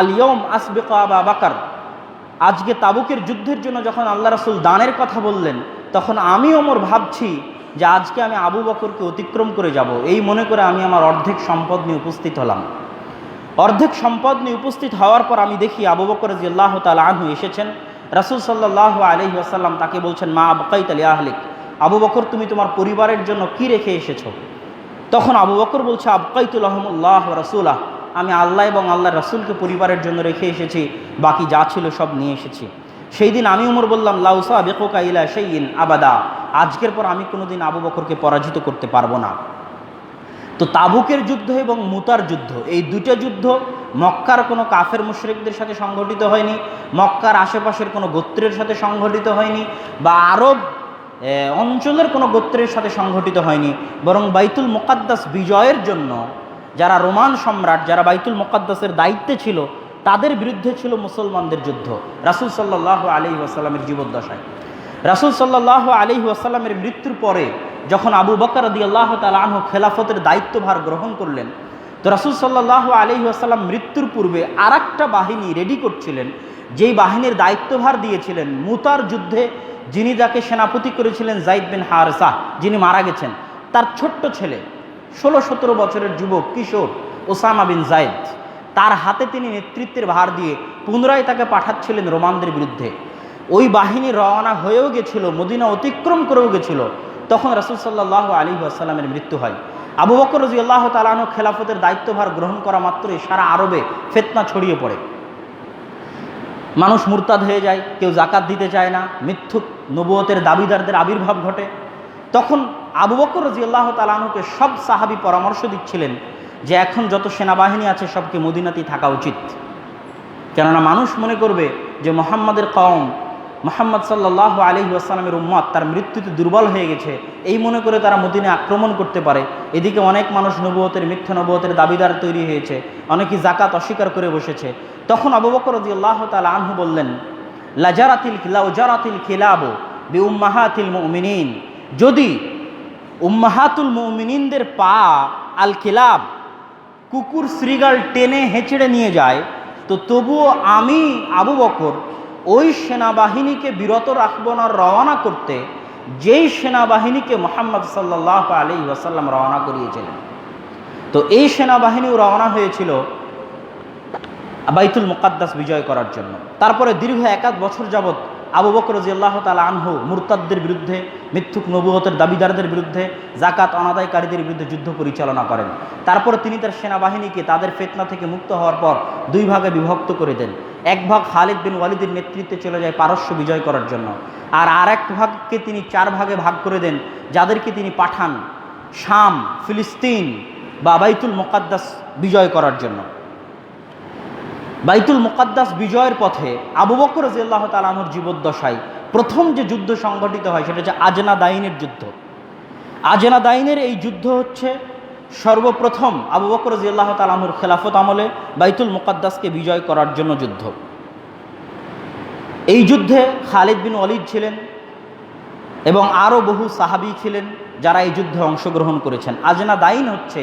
আল ইয়াউম আসবিকু আবা বকর, আজকে তাবুকের যুদ্ধের জন্য যখন আল্লাহ রাসূল দানের কথা বললেন, তখন আমি ওমর ভাবছি যে আজকে আমি আবু বকরকে অতিক্রম করে যাব। এই মনে করে আমি আমার অর্ধেক সম্পদ নিয়ে উপস্থিত হলাম। অর্ধেক সম্পদ নিয়ে উপস্থিত হওয়ার পর আমি দেখি আবু বকর রাদিয়াল্লাহু তাআলা আনহু এসেছেন। রাসূল সাল্লাল্লাহু আলাইহি ওয়াসাল্লাম তাকে বলছেন, মা আবকাইতা লি আহলিক, আবু বকর তুমি তোমার পরিবারের জন্য কি রেখে এসেছো? তখন আবু বকর বলছে, আবকাইতু লাহুমুল্লাহ ওয়া রাসূলাহ, আমি আল্লাহ এবং আল্লাহর রাসূলকে পরিবারের জন্য রেখে এসেছি, বাকি যা ছিল সব নিয়ে এসেছি। সেই দিন আমি ওমর বললাম, লা উসাবিকুকা ইলা শাইইন আবাদা, আজকের পর আমি কোনোদিন আবু বকরকে পরাজিত করতে পারবো না। তো তাবুকের যুদ্ধ এবং মুতার যুদ্ধ, এই দুটো যুদ্ধ মক্কার কোনো কাফের মুশরিকদের সাথে সংগঠিত হয়নি, মক্কার আশেপাশের কোনো গোত্রের সাথে সংগঠিত হয়নি, বা আরব অঞ্চলের কোনো গোত্রের সাথে সংগঠিত হয়নি, বরং বাইতুল মুকাদ্দাস বিজয়ের জন্য যারা রোমান সম্রাট, যারা বাইতুল মুকাদ্দাসের দায়িত্বে ছিল, তাদের বিরুদ্ধে ছিল মুসলমানদের যুদ্ধ রাসূল সাল্লাল্লাহু আলাইহি ওয়াসাল্লামের জীবদ্দশায়। রাসূল সাল্লাল্লাহু আলাইহি ওয়াসাল্লামের মৃত্যুর পরে যখন আবু বকর রাদিয়াল্লাহু তাআলা আনহু খেলাফতের দায়িত্বভার গ্রহণ করলেন, তো রাসূল সাল্লাল্লাহু আলাইহি ওয়াসাল্লাম মৃত্যুর পূর্বে আরেকটা বাহিনী রেডি করছিলেন, যেই বাহিনীর দায়িত্বভার দিয়েছিলেন মুতার যুদ্ধে যিনি যাকে সেনাপতি করেছিলেন যায়েদ বিন হারিসা, যিনি মারা গেছেন, তার ছোট্ট ছেলে 16-17 বছরের যুবক কিশোর ওসামা বিন যায়েদ, তার হাতে তিনি নেতৃত্বের ভার দিয়ে পুনরায় তাকে পাঠাচ্ছিলেন রোমানদের বিরুদ্ধে। ওই বাহিনী রওনা হয়েও গেছিল, মদিনা অতিক্রম করেও গেছিল। তখন রাসূল সাল্লাল্লাহু আলাইহি ওয়াসাল্লামের মৃত্যু হয়। আবু বকর রাদিয়াল্লাহু তাআলা আনহু খেলাফতের দায়িত্বভার গ্রহণ করা মাত্রই সারা আরবে ফিতনা ছড়িয়ে পড়ে। মানুষ মুরতাদ হয়ে যায়, কেউ যাকাত দিতে চায় না, মিথ্যুক নবুয়তের দাবিদারদের আবির্ভাব ঘটে। তখন আবু বকর রাদিয়াল্লাহু তাআলা আনহুকে সব সাহাবী পরামর্শ দিচ্ছিলেন যে এখন যত সেনাবাহিনী আছে সবকে মদিনাতেই থাকা উচিত, কেননা মানুষ মনে করবে যে মুহাম্মাদের কওম, মুহাম্মদ সাল্লাল্লাহু আলাইহি ওয়াসাল্লামের উম্মত তার মৃত্যুতে দুর্বল হয়ে গেছে, এই মনে করে তারা মদিনায় আক্রমণ করতে পারে। এদিকে অনেক মানুষ নবুয়তের, মিথ্যা নবুয়তের দাবিদার তৈরি হয়েছে, অনেকেই যাকাত অস্বীকার করে বসেছে। তখন আবু বকর রাদিয়াল্লাহু তাআলা আনহু বললেন, লাজারাতিল খিলাবু বিউম্মাহাতিল মুমিনিন, যদি উম্মাহাতুল মুমিনিনদের পা আল খিলাব, কুকুর শ্রীগাল টেনে হেঁচড়ে নিয়ে যায়, তো তবুও আমি আবু বকর ওই সেনাবাহিনীকে বিরত রাখবো না রওনা করতে, যেই সেনাবাহিনীকে মুহাম্মদ সাল্লাল্লাহু আলাইহি ওয়াসাল্লাম রওনা করিয়েছিলেন। তো এই সেনাবাহিনীও রওনা হয়েছিল বাইতুল মুকাদ্দাস বিজয় করার জন্য। তারপরে দীর্ঘ 1 বছর যাবৎ আবু বকর রাদিয়াল্লাহু তাআলা আনহু মুরতাদদের বিরুদ্ধে, মিথ্যুক নবুয়তের দাবিদারদের বিরুদ্ধে, যাকাত অনাদায়কারীদের বিরুদ্ধে যুদ্ধ পরিচালনা করেন। তারপরে তিনি তার সেনাবাহিনীকে তাদের ফিতনা থেকে মুক্ত হওয়ার পর 2 ভাগে বিভক্ত করে দেন। এক ভাগ খালিদ বিন ওয়ালিদের নেতৃত্বে চলে যায় পারস্য বিজয় করার জন্য, আর আরেক ভাগকে তিনি 4 ভাগে ভাগ করে দেন, যাদেরকে তিনি পাঠান শাম, ফিলিস্তিন বা বাইতুল মুকাদ্দাস বিজয় করার জন্য। বাইতুল মুকাদ্দাস বিজয়ের পথে আবু বকর রাদিয়াল্লাহু তাআলা আনহুর জীবদ্দশায় প্রথম যে যুদ্ধ সংগঠিত হয় সেটা হচ্ছে আজনাদাইনের যুদ্ধ। আজনাদাইনের এই যুদ্ধ হচ্ছে সর্বপ্রথম আবু বকর রাদিয়াল্লাহু তাআলা আনহুর খেলাফত আমলে বাইতুল মুকাদ্দাসকে বিজয় করার জন্য যুদ্ধ। এই যুদ্ধে খালিদ বিন ওয়ালিদ ছিলেন এবং আরও বহু সাহাবী ছিলেন যারা এই যুদ্ধে অংশগ্রহণ করেছেন। আজনাদাইন হচ্ছে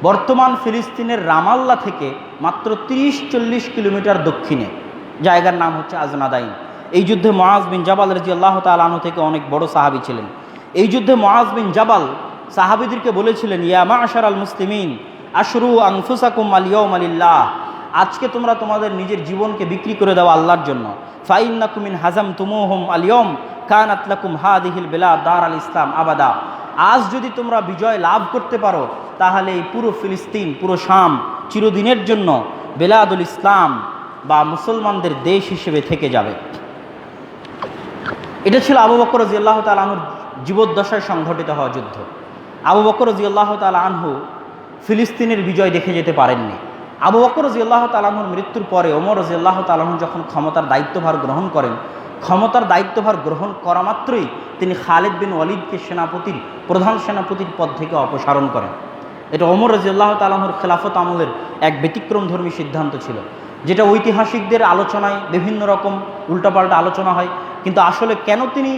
বর্তমান ফিলিস্তিনের রামাল্লা থেকে মাত্র 30-40 কিলোমিটার দক্ষিণে, জায়গার নাম হচ্ছে আজনাদাইন। এই যুদ্ধে মুআজ বিন জাবাল রাদিয়াল্লাহু তাআলা আনহু থেকে অনেক বড় সাহাবী ছিলেন। এই যুদ্ধে মুআজ বিন জাবাল সাহাবীদেরকে বলেছিলেন, ইয়া মা'শারাল মুসলিমিন আশরু আনফুসাকুম আল ইয়াউমা লিল্লাহ, আজকে তোমরা তোমাদের নিজের জীবনকে বিক্রি করে দাও আল্লাহর জন্য। ফাইন্নাকুম মিন হাজামতুমুহুম আল ইয়াউম কানাত লাকুম হাদিহিল বিলাদ দারাল ইসলাম আবাদা, আজ যদি তোমরা বিজয় লাভ করতে পারো তাহলে এই পুরো ফিলিস্তিন, পুরো শাম চিরদিনের জন্য বেলাদুল ইসলাম বা মুসলমানদের দেশ হিসেবে থেকে যাবে। এটা ছিল আবু বকর রাদিয়াল্লাহু তাআলা আনহুর জীবদ্দশায় সংঘটিত হওয়া যুদ্ধ। আবু বকর রাদিয়াল্লাহু তাআলা আনহু ফিলিস্তিনের বিজয় দেখে যেতে পারেননি। আবু বকর রাদিয়াল্লাহু তাআলা আনহুর মৃত্যুর পরে ওমর রাদিয়াল্লাহু তাআলা আনহু যখন ক্ষমতার দায়িত্বভার গ্রহণ করেন, ক্ষমতার দায়িত্বভার গ্রহণ করা মাত্রই তিনি খালিদ বিন ওয়ালিদকে প্রধান সেনাপতির পদ থেকে অপসারণ করেন। এটা ওমর রাদিয়াল্লাহু তাআলা আনহুর খেলাফত আমলের এক ব্যতিক্রমধর্মী সিদ্ধান্ত ছিল, যেটা ঐতিহাসিকদের আলোচনায় বিভিন্ন রকম উল্টাপাল্টা আলোচনা হয়, কিন্তু আসলে কেন তিনি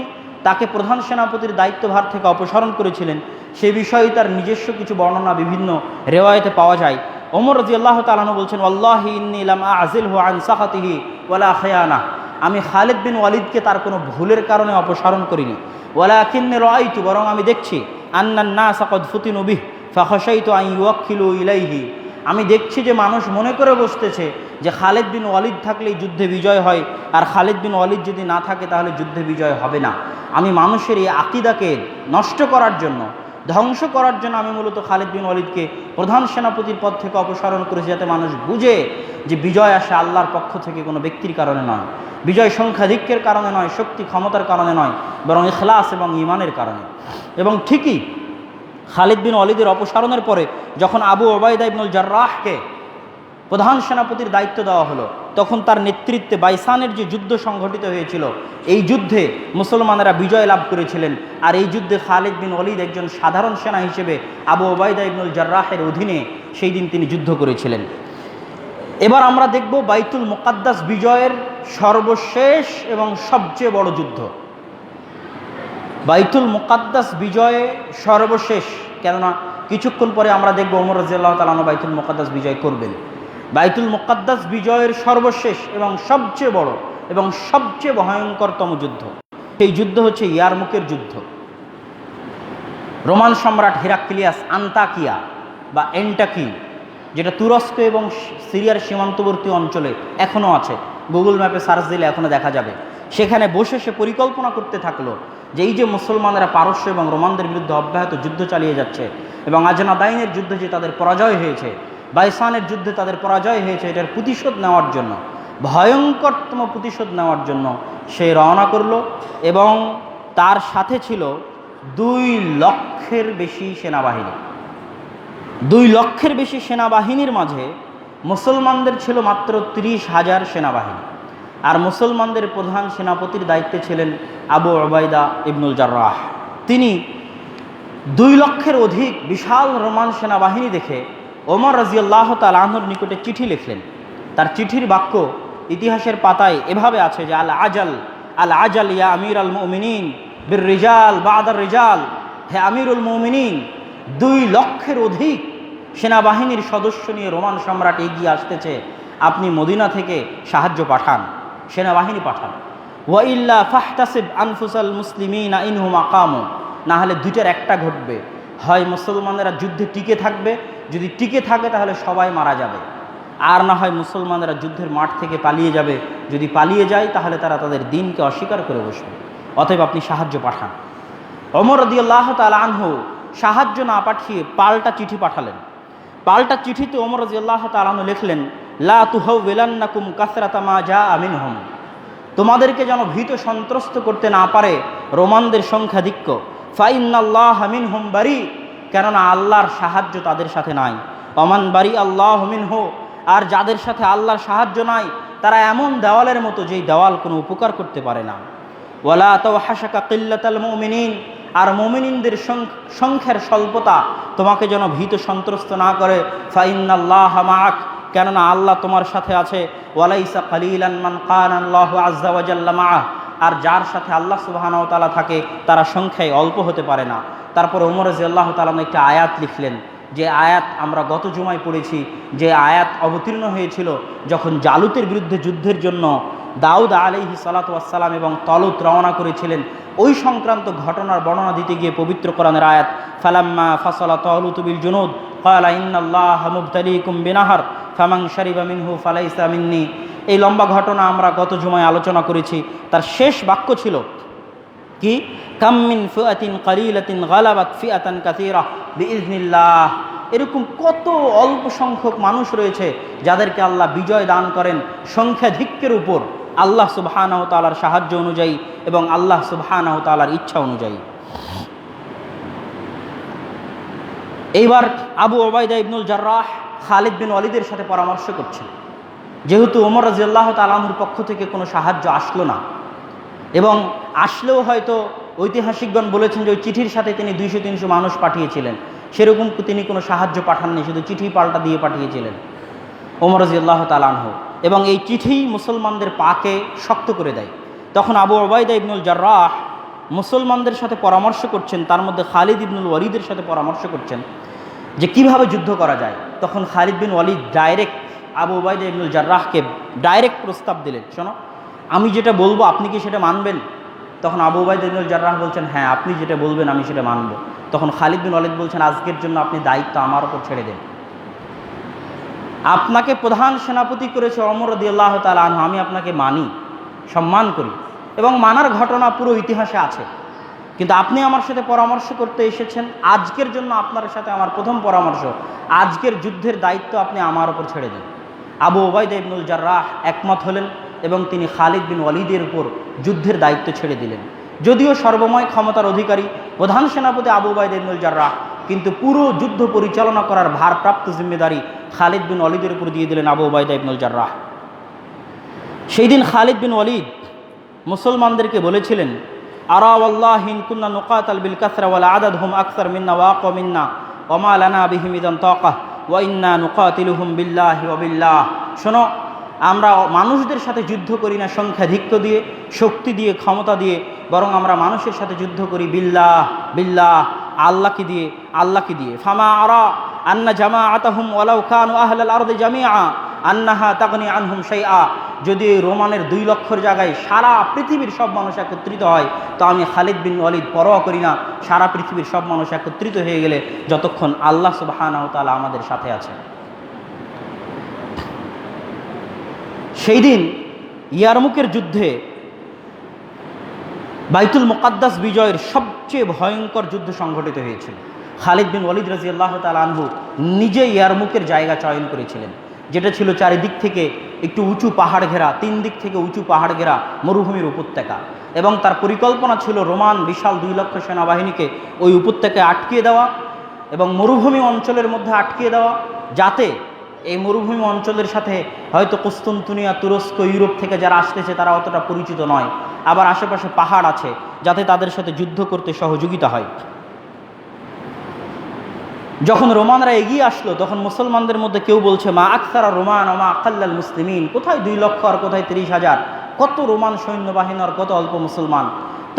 তাকে প্রধান সেনাপতির দায়িত্বভার থেকে অপসারণ করেছিলেন সে বিষয়ে তার নিজস্ব কিছু বর্ণনা বিভিন্ন রেওয়ায়েতে পাওয়া যায়। ওমর রাদিয়াল্লাহু তাআলা আনহু বলছেন, ওয়াল্লাহি ইন্নী লাম আযিলহু আন সাখাতিহি ওয়ালা খিয়ানা, আমি খালিদ বিন ওয়ালিদকে তার কোনো ভুলের কারণে অপসারণ করিনি। ওয়ালাকিন্নী রাআইতু, বরং আমি দেখছি, আন্নান নাস ক্বাদ ফুতিনু বিহি ফাখাশাইতু আন ইউওয়াক্কিলু ইলাইহি, আমি দেখছি যে মানুষ মনে করে বসতেছে যে খালিদ বিন ওয়ালিদ থাকলেই যুদ্ধে বিজয় হয়, আর খালিদ বিন ওয়ালিদ যদি না থাকে তাহলে যুদ্ধে বিজয় হবে না। আমি মানুষের এই আকীদাকে নষ্ট করার জন্য, ধ্বংস করার জন্য আমি মূলত খালিদ বিন ওয়ালিদকে প্রধান সেনাপতির পদ থেকে অপসারণ করেছি, যাতে মানুষ বুঝে যে বিজয় আসে আল্লাহর পক্ষ থেকে, কোনো ব্যক্তির কারণে নয়, বিজয় সংখ্যাধিক্যের কারণে নয়, শক্তি ক্ষমতার কারণে নয়, বরং ইখলাস এবং ঈমানের কারণে। এবং ঠিকই খালিদ বিন ওয়ালিদের অপসারণের পরে যখন আবু উবাইদা ইবনুল জাররাহকে প্রধান সেনাপতির দায়িত্ব দেওয়া হলো, তখন তার নেতৃত্বে বাইসানের যে যুদ্ধ সংঘটিত হয়েছিল, এই যুদ্ধে মুসলমানেরা বিজয় লাভ করেছিলেন। আর এই যুদ্ধে খালিদ বিন ওয়ালিদ একজন সাধারণ সেনা হিসেবে আবু উবাইদা ইবনুল জাররাহের অধীনে সেই দিন তিনি যুদ্ধ করেছিলেন। এবার আমরা দেখব বাইতুল মুকাদ্দাস বিজয়ের সর্বশেষ এবং সবচেয়ে বড় যুদ্ধ। বাইতুল মুকাদ্দাস বিজয়ে সর্বশেষ, কেননা কিছুক্ষণ পরে আমরা দেখব ওমর রাদিয়াল্লাহু তাআলা আনহু বাইতুল মুকাদ্দাস বিজয় করবেন। বাইতুল মুকাদ্দাস বিজয়ের সর্বশেষ এবং সবচেয়ে বড় এবং সবচেয়ে ভয়ঙ্করতম যুদ্ধ, সেই যুদ্ধ হচ্ছে ইয়ারমুকের যুদ্ধ। রোমান সম্রাট হেরাক্লিয়াস আন্তাকিয়া বা এন্টাকি, যেটা তুরস্ক এবং সিরিয়ার সীমান্তবর্তী অঞ্চলে এখনও আছে, গুগল ম্যাপে সার্চ দিলে এখনও দেখা যাবে, সেখানে বসে সে পরিকল্পনা করতে থাকলো যে এই যে মুসলমানরা পারস্য এবং রোমানদের বিরুদ্ধে অব্যাহত যুদ্ধ চালিয়ে যাচ্ছে এবং আজনাদাইনের যুদ্ধে যে তাদের পরাজয় হয়েছে, বাইসানের যুদ্ধে তাদের পরাজয় হয়েছে, এটার প্রতিশোধ নেওয়ার জন্য, ভয়ঙ্করতম প্রতিশোধ নেওয়ার জন্য সে রওনা করলো। এবং তার সাথে ছিল 2 লক্ষের বেশি সেনাবাহিনী। 2 লক্ষের বেশি সেনাবাহিনীর মাঝে মুসলমানদের ছিল মাত্র 30,000 সেনাবাহিনী, আর মুসলমানদের প্রধান সেনাপতির দায়িত্বে ছিলেন আবু উবাইদা ইবনুল জাররাহ। তিনি 2 লক্ষের অধিক বিশাল রোমান সেনাবাহিনী দেখে ওমর রাদিয়াল্লাহু তাআলা আনহুর নিকটে চিঠি লিখলেন। তার চিঠির বাক্য ইতিহাসের পাতায় এভাবে আছে যে, আল আজাল ইয়া আমির আল মুমিনিন বির রিজাল বাদার রিজাল, হে আমিরুল মুমিনিন, 2 লক্ষের অধিক সেনাবাহিনীর সদস্য নিয়ে রোমান সম্রাট এগিয়ে আসতেছে, আপনি মদিনা থেকে সাহায্য পাঠান, সেনাবাহিনী পাঠান। ওয়া ইল্লা ফাহতাসিব আনফুসাল মুসলিমিনা ইনহুম আকামু, না হলে দুইটার একটা ঘটবে, হয় মুসলমানেরা যুদ্ধে টিকে থাকবে, যদি টিকে থাকে তাহলে সবাই মারা যাবে, আর না হয় মুসলমানেরা যুদ্ধের মাঠ থেকে পালিয়ে যাবে, যদি পালিয়ে যায় তাহলে তারা তাদের দ্বীনকে অস্বীকার করে বসবে, অতএব আপনি সাহায্য পাঠান। ওমর রাদিয়াল্লাহু তাআলা আনহু সাহায্য না পাঠিয়ে পাল্টা চিঠি পাঠালেন। পাল্টা চিঠিতে ওমর রাদিয়াল্লাহু তাআলা আনহু লিখলেন, লা তুহাওয়িলান্নাকুম কাসরাতা মা জাআ মিনহুম, তোমাদেরকে যেন ভীত সন্ত্রস্ত করতে না পারে রোমানদের সংখ্যাধিক্য। ফাইন্নাল্লাহা মিনহুম বারি, কেননা আল্লাহর সাহায্য তাদের সাথে নাই। অমান বারি আল্লাহু মিনহু, আর যাদের সাথে আল্লাহর সাহায্য নাই তারা এমন দেওয়ালের মতো যেই দেওয়াল কোনো উপকার করতে পারে না। ওয়ালা তাওহাশাকা কিল্লাতাল মুমিনিন, আর মুমিনিনদের সংখ্যার স্বল্পতা তোমাকে যেন ভীত সন্ত্রস্ত না করে। ফাইন্নাল্লাহা মাআক, কেননা আল্লাহ তোমার সাথে আছে। ওয়ালাইসা কালিলান মান কানা আল্লাহু আযজা ওয়া জাল্লা মাআহ, আর যার সাথে আল্লাহ সুবহানাহু ওয়া তাআলা থাকে তারা সংখ্যায় অল্প হতে পারে না। তারপরে ওমর রাদিয়াল্লাহু তাআলা একটা আয়াত লিখলেন, যে আয়াত আমরা গত জুমায় পড়েছি, যে আয়াত অবতীর্ণ হয়েছিল যখন জালুতের বিরুদ্ধে যুদ্ধের জন্য দাউদ আলাইহিস সালাতু ওয়াস সালাম এবং তালুত রওনা করেছিলেন। ওই সংক্রান্ত ঘটনার বর্ণনা দিতে গিয়ে পবিত্র কোরআনের আয়াত, ফালাম্মা ফাসালা তালুতু বিল জুনুদ ক্বালা ইন্নাল্লাহা মুবতালিকুম বিনাহার ফামান শারিবা মিনহু ফালাইসা মিন্নি। এই লম্বা ঘটনা আমরা গত জুমায় আলোচনা করেছি। তার শেষ বাক্য ছিল কি, কাম মিন ফিআতিন কালিলাতিন গালাবাত ফিআতান কাসীরা বিইজনিল্লাহ। এরকম কত অল্প সংখ্যক মানুষ রয়েছে যাদেরকে আল্লাহ বিজয় দান করেন সংখ্যাধিক্যের উপর, আল্লাহ সুবহানাহু ওয়া তাআলার সাহায্য অনুযায়ী এবং আল্লাহ সুবহানাহু ওয়া তাআলার ইচ্ছা অনুযায়ী। এইবার আবু উবাইদা ইবনুল জাররাহ খালিদ বিন ওয়ালিদের সাথে পরামর্শ করছেন, যেহেতু ওমর রাদিয়াল্লাহু তাআলা আনহুর পক্ষ থেকে কোনো সাহায্য আসলো না, এবং আসলেও হয়তো ঐতিহাসিকগণ বলেছেন যে ওই চিঠির সাথে তিনি 200-300 মানুষ পাঠিয়েছিলেন, সেরকম তিনি কোনো সাহায্য পাঠাননি, শুধু চিঠি পাল্টা দিয়ে পাঠিয়েছিলেন ওমর রাদিয়াল্লাহু তাআলা আনহু, এবং এই চিঠি মুসলমানদের পাকে শক্ত করে দেয়। তখন আবু উবাইদা ইবনুল জাররাহ মুসলমানদের সাথে পরামর্শ করছেন, তার মধ্যে খালিদ ইবনুল ওয়ালিদের সাথে পরামর্শ করছেন যে কিভাবে যুদ্ধ করা যায়। তখন খালিদ বিন ওয়ালিদ ডাইরেক্ট আবু উবাইদা ইবনুল জাররাহকে ডাইরেক্ট প্রস্তাব দিলেন, শোনো আমি যেটা বলবো আপনি কি সেটা মানবেন? তখন আবু উবাইদা ইবনুল জাররাহ বলছেন, হ্যাঁ আপনি যেটা বলবেন আমি সেটা মানব। তখন খালিদ বিন ওয়ালিদ বলছেন, আজকের জন্য আপনি দায়িত্ব আমার উপর ছেড়ে দেন, আপনাকে প্রধান সেনাপতি করেছে ওমর রাদিয়াল্লাহু তাআলা আনহু, আমি আপনাকে মানি, সম্মান করি, এবং মানার ঘটনা পুরো ইতিহাসে আছে, কিন্তু আপনি আমার সাথে পরামর্শ করতে এসেছেন, আজকের জন্য আপনার সাথে আমার প্রথম পরামর্শ, আজকের যুদ্ধের দায়িত্ব আপনি আমার উপর ছেড়ে দেন। আবু উবাইদা ইবনুল জাররাহ একমত হলেন এবং তিনি খালিদ বিন ওয়ালিদের উপর যুদ্ধের দায়িত্ব ছেড়ে দিলেন। যদিও সর্বময় ক্ষমতার অধিকারী প্রধান সেনাপতি আবু উবাইদা ইবনুল জাররাহ, কিন্তু পুরো যুদ্ধ পরিচালনা করার ভারপ্রাপ্ত জিম্মেদারি খালিদ বিন ওয়ালিদের উপর দিয়ে দিলেন আবু উবাইদা ইবনুল জাররাহ। সেই দিন খালিদ বিন ওয়ালিদ মুসলমানদেরকে বলেছিলেন, আরা ওয়াল্লাহি ইন কুন্না নুকাতাল বিল কাসরা ওয়াল আদাদহুম আকসার মিন্না ওয়া আকা মিন্না ওয়া মা লানা বিহিম ইদান তাকাহ ওয়া ইন্না নুকাতিলুহুম বিল্লাহি ওয়া বিল্লাহ। শোনো, আমরা মানুষদের সাথে যুদ্ধ করি না সংখ্যাধিক্য দিয়ে, শক্তি দিয়ে, ক্ষমতা দিয়ে, বরং আমরা মানুষের সাথে যুদ্ধ করি বিল্লাহ বিল্লাহ, আল্লাহকে দিয়ে, আল্লাহকে দিয়ে। ফামা আরা আন্না জামাআতাহুম ওয়ালাউ কানু আহলাল আরদি জামিআ আন্নাহা তাগনি আনহুম শাইআ। যদি রোমানের 2 লক্ষর জায়গায় সারা পৃথিবীর সব মানুষ একত্রিত হয়, তো আমি খালিদ বিন ওয়ালিদ পরোয়া করি না সারা পৃথিবীর সব মানুষ একত্রিত হয়ে গেলে, যতক্ষণ আল্লাহ সুবহানাহু ওয়া তাআলা আমাদের সাথে আছে। সেই দিন ইয়ারমুকের যুদ্ধে বাইতুল মুকাদ্দাস বিজয়ের সবচেয়ে ভয়ঙ্কর যুদ্ধ সংঘটিত হয়েছিল। খালিদ বিন ওয়ালিদ রাদিয়াল্লাহু তাআলা আনহু নিজে ইয়ারমুকের জায়গা চয়ন করেছিলেন, যেটা ছিল চারিদিক থেকে একটু উঁচু পাহাড় ঘেরা, 3 দিক থেকে উঁচু পাহাড় ঘেরা মরুভূমির উপত্যকা, এবং তার পরিকল্পনা ছিল রোমান বিশাল 2 লক্ষ সেনাবাহিনীকে ওই উপত্যকায় আটকিয়ে দেওয়া এবং মরুভূমি অঞ্চলের মধ্যে আটকিয়ে দেওয়া, যাতে এই মরুভূমি অঞ্চলের সাথে হয়তো কুস্তুনতুনিয়া, তুরস্ক, ইউরোপ থেকে যারা আসতেছে তারা অতটা পরিচিত নয়, আবার আশেপাশে পাহাড় আছে, যাতে তাদের সাথে যুদ্ধ করতে সহযোগিতা হয়। যখন রোমানরা এগিয়ে আসলো, তখন মুসলমানদের মধ্যে কেউ বলছে, মা আকসারা রোমান ও মা আকাল্লাল মুসলিমিন, কোথায় 2 লক্ষ আর কোথায় 30,000, কত রোমান সৈন্যবাহিনী আর কত অল্প মুসলমান।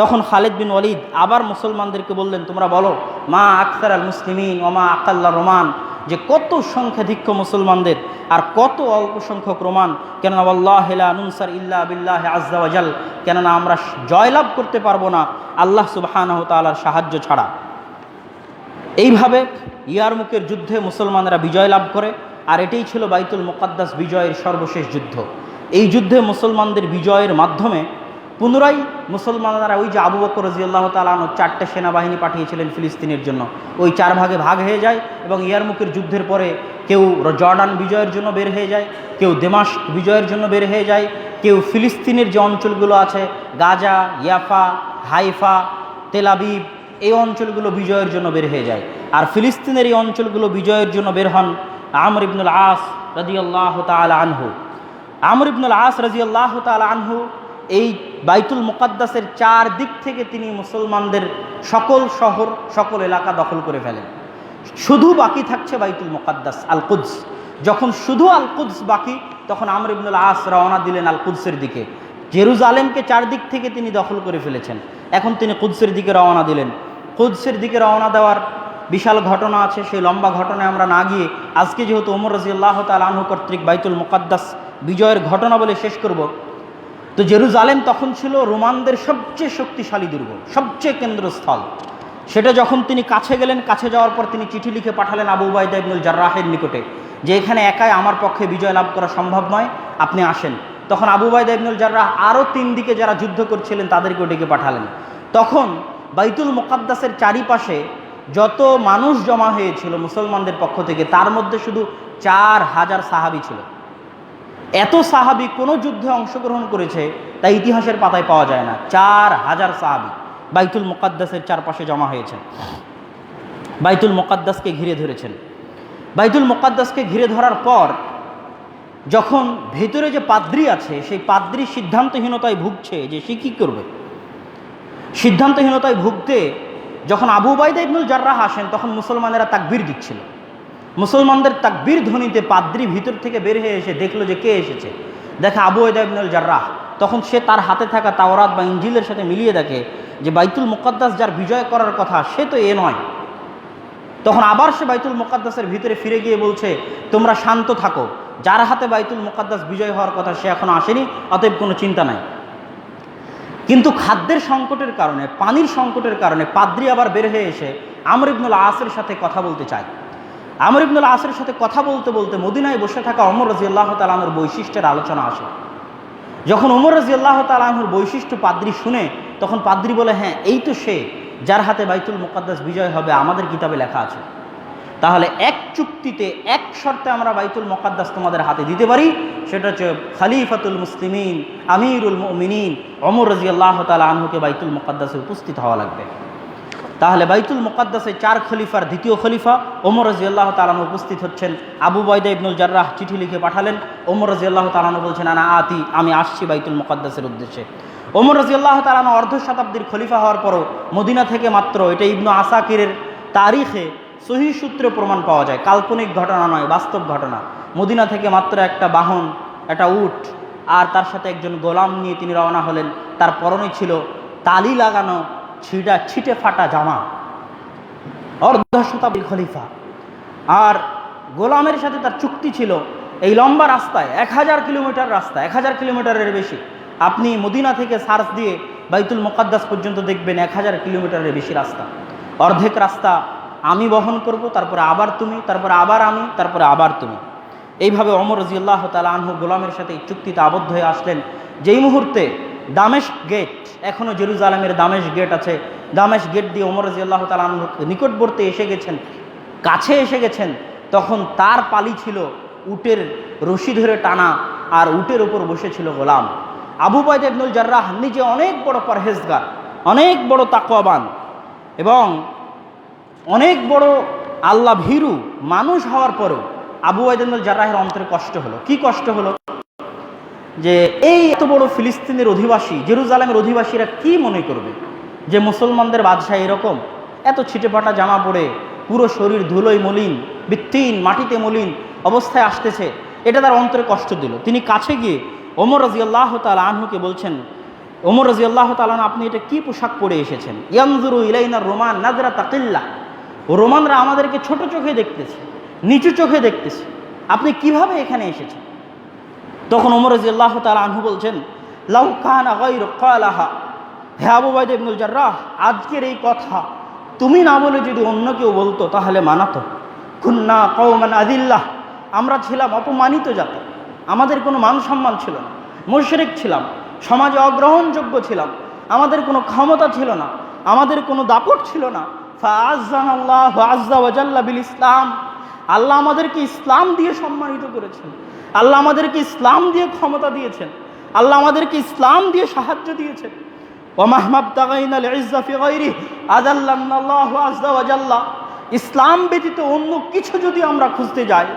তখন খালিদ বিন ওয়ালিদ আবার মুসলমানদেরকে বললেন, তোমরা বলো মা আকসারাল মুসলিমিন ও মা আকাল্লা রোমান, যে কত সংখ্যাধিক্য মুসলমানদের আর কত অল্প সংখ্যক রোমান। কেননা ওয়াল্লাহি লা নুনসার ইল্লা বিল্লাহি আযজা ওয়া জাল, কেননা আমরা জয়লাভ করতে পারবো না আল্লাহ সুবহানাহু ওয়া তাআলার সাহায্য ছাড়া। এইভাবে ইয়ারমুকের যুদ্ধে মুসলমানরা বিজয় লাভ করে, আর এটাই ছিল বাইতুল মুকাদ্দাস বিজয়ের সর্বশেষ যুদ্ধ। এই যুদ্ধে মুসলমানদের বিজয়ের মাধ্যমে পুনরায় মুসলমানরা ওই যে আবু বকর রাদিয়াল্লাহু তাআলা আনহু 4টে সেনাবাহিনী পাঠিয়েছিলেন ফিলিস্তিনের জন্য, ওই 4 ভাগে ভাগ হয়ে যায়, এবং ইয়ারমুকের যুদ্ধের পরে কেউ জর্ডান বিজয়ের জন্য বের হয়ে যায়, কেউ দেমাশক বিজয়ের জন্য বের হয়ে যায়, কেউ ফিলিস্তিনের যে অঞ্চলগুলো আছে গাজা, ইয়াফা, হাইফা, তেল আবিব, এই অঞ্চলগুলো বিজয়ের জন্য বের হয়ে যায়। আর ফিলিস্তিনের এই অঞ্চলগুলো বিজয়ের জন্য বের হন আমর ইবনুল আস, রাদিয়াল্লাহু তাআলা আনহু। আমর ইবনুল আস রাদিয়াল্লাহু তাআলা আনহু এই বাইতুল মুকাদ্দাসের চার দিক থেকে তিনি মুসলমানদের সকল শহর সকল এলাকা দখল করে ফেলেন। শুধু বাকি থাকছে বাইতুল মুকাদ্দাস আল কুদস। যখন শুধু আল কুদস বাকি, তখন আমর ইবনুল আস রওনা দিলেন আল কুদসের দিকে। জেরুজালেমকে চারদিক থেকে তিনি দখল করে ফেলেছেন, এখন তিনি কুদসের দিকে রওনা দিলেন। কুদসের দিকে রওনা দেওয়ার বিশাল ঘটনা আছে, সেই লম্বা ঘটনায় আমরা না গিয়ে আজকে যেহেতু ওমর রাদিয়াল্লাহু তাআলা আনহু কর্তৃক বাইতুল মুকাদ্দাস বিজয়ের ঘটনা বলে শেষ করব। তো জেরুজালেম তখন ছিল রোমানদের সবচেয়ে শক্তিশালী দুর্গ, সবচেয়ে কেন্দ্রস্থল। সেটা যখন তিনি কাছে গেলেন, কাছে যাওয়ার পর তিনি চিঠি লিখে পাঠালেন আবু উবাইদা ইবনুল জাররাহের নিকটে যে এখানে একাই আমার পক্ষে বিজয় লাভ করা সম্ভব নয়, আপনি আসেন। তখন আবু উবাইদা ইবনুল জাররাহ আরও তিন দিকে যারা যুদ্ধ করছিলেন তাদেরকেও ডেকে পাঠালেন। তখন বাইতুল মুকাদ্দাসের চারিপাশে যত মানুষ জমা হয়েছিল মুসলমানদের পক্ষ থেকে, তার মধ্যে শুধু 4000 সাহাবী ছিল। এত সাহাবী কোনো যুদ্ধে অংশগ্রহণ করেছে তাই ইতিহাসের পাতায় পাওয়া যায় না। 4000 সাহাবী বাইতুল মুকাদ্দাসের চারপাশে জমা হয়েছে, বাইতুল মুকাদ্দাসকে ঘিরে ধরেছেন। বাইতুল মুকাদ্দাসকে ঘিরে ধরার পর যখন ভেতরে যে পাদ্রী আছে, সেই পাদ্রী সিদ্ধান্তহীনতায় ভুগছে যে সে কী করবে। সিদ্ধান্তহীনতায় ভুগতে যখন আবু উবাইদা ইবনুল জাররাহ আসেন, তখন মুসলমানেরা তাকবীর দিচ্ছিল। মুসলমানদের তাকবীর ধ্বনিতে পাদ্রী ভিতর থেকে বের হয়ে এসে দেখলো যে কে এসেছে। দেখে আবু উবাইদা ইবনুল জাররাহ। তখন সে তার হাতে থাকা তাওরাত বা ইনজিলের সাথে মিলিয়ে দেখে যে বাইতুল মুকাদ্দাস যার বিজয় করার কথা সে তো এ নয়। তখন আবার সে বাইতুল মুকাদ্দাসের ভিতরে ফিরে গিয়ে বলছে, তোমরা শান্ত থাকো, যার হাতে বাইতুল মুকাদ্দাস বিজয় হওয়ার কথা সে এখনো আসেনি, অতএব কোনো চিন্তা নাই। কিন্তু খাদ্যের সংকটের কারণে, পানির সংকটের কারণে পাদ্রী আবার বের হয়ে এসে আমর ইবনুল আসের সাথে কথা বলতে চায়। আমর ইবনুল আসের সাথে কথা বলতে বলতে মদিনায় বসে থাকা ওমর রাদিয়াল্লাহু তাআলা আনহুর বৈশিষ্ট্যের আলোচনা আসে। যখন ওমর রাদিয়াল্লাহু তাআলা আনহুর বৈশিষ্ট্য পাদ্রী শুনে, তখন পাদ্রী বলে, হ্যাঁ এই তো সে যার হাতে বাইতুল মুকাদ্দাস বিজয় হবে, আমাদের কিতাবে লেখা আছে। তাহলে এক চুক্তিতে এক শর্তে আমরা বাইতুল মুকাদ্দাস তোমাদের হাতে দিতে পারি, সেটা হচ্ছে খলিফাতুল মুসলিমিন আমিরুল মুমিনিন ওমর রাদিয়াল্লাহু তাআলা আনহুকে বাইতুল মুকাদ্দাসে উপস্থিত হওয়া লাগবে। তাহলে বাইতুল মুকাদ্দাসে 4 খলিফার দ্বিতীয় খলিফা ওমর রাদিয়াল্লাহু তাআলা আনহু উপস্থিত হচ্ছেন। আবু উবাইদা ইবনুল জাররাহ চিঠি লিখে পাঠালেন, ওমর রাদিয়াল্লাহু তাআলা আনহু বলছেন, আনা আতি, আমি আসছি বাইতুল মুকাদ্দাসের উদ্দেশ্যে। ওমর রাদিয়াল্লাহু তাআলা আনহু অর্ধ শতাব্দীর খলিফা হওয়ার পরও মদিনা থেকে মাত্র, এটা ইবনু আসাকিরের তারিখে সহিহ সূত্রে প্রমাণ পাওয়া যায়, কাল্পনিক ঘটনা নয়, বাস্তব ঘটনা। মদিনা থেকে মাত্র একটা বাহন, একটা উট আর তার সাথে একজন গোলাম নিয়ে তিনি রওনা হলেন। তার পরনে ছিল তালি লাগানো ছিটে ফাটা জামা। অর্ধ শতাব্দীর খলিফা, আর গোলামের সাথে তার চুক্তি ছিল এই লম্বা রাস্তায় 1000 কিলোমিটার রাস্তা, 1000 কিলোমিটারের বেশি। আপনি মদিনা থেকে সার্চ দিয়ে বাইতুল মুকাদ্দাস পর্যন্ত দেখবেন 1000 কিলোমিটারের বেশি রাস্তা। অর্ধেক রাস্তা আমি বহন করব, তারপরে আবার তুমি, তারপরে আবার আমি, তারপরে আবার তুমি। এইভাবে ওমর রাদিয়াল্লাহু তাআলা আনহু গোলামের সাথে এই চুক্তিতে আবদ্ধ হয়ে আসলেন। যেই মুহূর্তে দামেস্ক গেট, এখনও জেরুজালেমের দামেস্ক গেট আছে, দামেস্ক গেট দিয়ে ওমর রাদিয়াল্লাহু তাআলা আনহু নিকটবর্তী এসে গেছেন, কাছে এসে গেছেন, তখন তার পালি ছিল উটের রশি ধরে টানা, আর উটের উপর বসেছিল গোলাম। আবু উবাইদা ইবনুল জাররাহ নিজে অনেক বড় পরহেজগার, অনেক বড় তাকওয়াবান এবং অনেক বড় আল্লাহ ভীরু মানুষ হওয়ার পরেও আবু উবাইদা ইবনুল জাররাহের অন্তরে কষ্ট হলো। কি কষ্ট হলো? যে এই এত বড় ফিলিস্তিনের অধিবাসী, জেরুজালেমের অধিবাসীরা কি মনে করবে যে মুসলমানদের বাদশাহ এরকম এত ছিটেফাটা জামা পরে, পুরো শরীর ধুলোয় মলিন, বৃত্তিহীন, মাটিতে মলিন অবস্থায় আসতেছে। এটা তার অন্তরে কষ্ট দিল। তিনি কাছে গিয়ে ওমর রাদিয়াল্লাহু তাআলা আনহুকে বলছেন, ওমর রাদিয়াল্লাহু তাআলা আনহু, আপনি এটা কি পোশাক পরে এসেছেন? ইয়ানজুরু ইলাইনা রোমান নাজরা তাকিল্লা, রোমানরা আমাদেরকে ছোট চোখে দেখতেছে, নিচু চোখে দেখতেছে, আপনি কিভাবে এখানে এসেছেন? তখন ওমর রাদিয়াল্লাহু তাআলা আনহু বলছেন, লাউ কানা গায়রু ক্বালাহা, হে আবু উবাইদা ইবনুল জাররাহ, আজকের এই কথা তুমি না বলে যদি অন্য কেউ বলতো তাহলে মানাতো। কুন্না কওমান আযিল্লাহ, আমরা ছিলাম অপমানিত জাতি, আমাদের কোনো মান সম্মান ছিল না, মুশরিক ছিলাম, সমাজে অগ্রহণযোগ্য ছিলাম, আমাদের কোনো ক্ষমতা ছিল না, আমাদের কোনো দাপট ছিল না। ফাআজ্জানাল্লাহু আযজা ওয়া জাল্লা বিল ইসলাম, আল্লাহ আমাদেরকে ইসলাম দিয়ে সম্মানিত করেছেন, আল্লাহ আমাদেরকে ইসলাম দিয়ে ক্ষমতা দিয়েছেন, আল্লাহ আমাদেরকে ইসলাম দিয়ে সাহায্য দিয়েছেন। ওয়া মাহমাবতাগাইনাল ইজ্জা ফি গায়রিহি আযাল্লানাল্লাহু আযজা ওয়া জাল্লা, ইসলাম ব্যতীত অন্য কিছু যদি আমরা খুঁজতে যাই,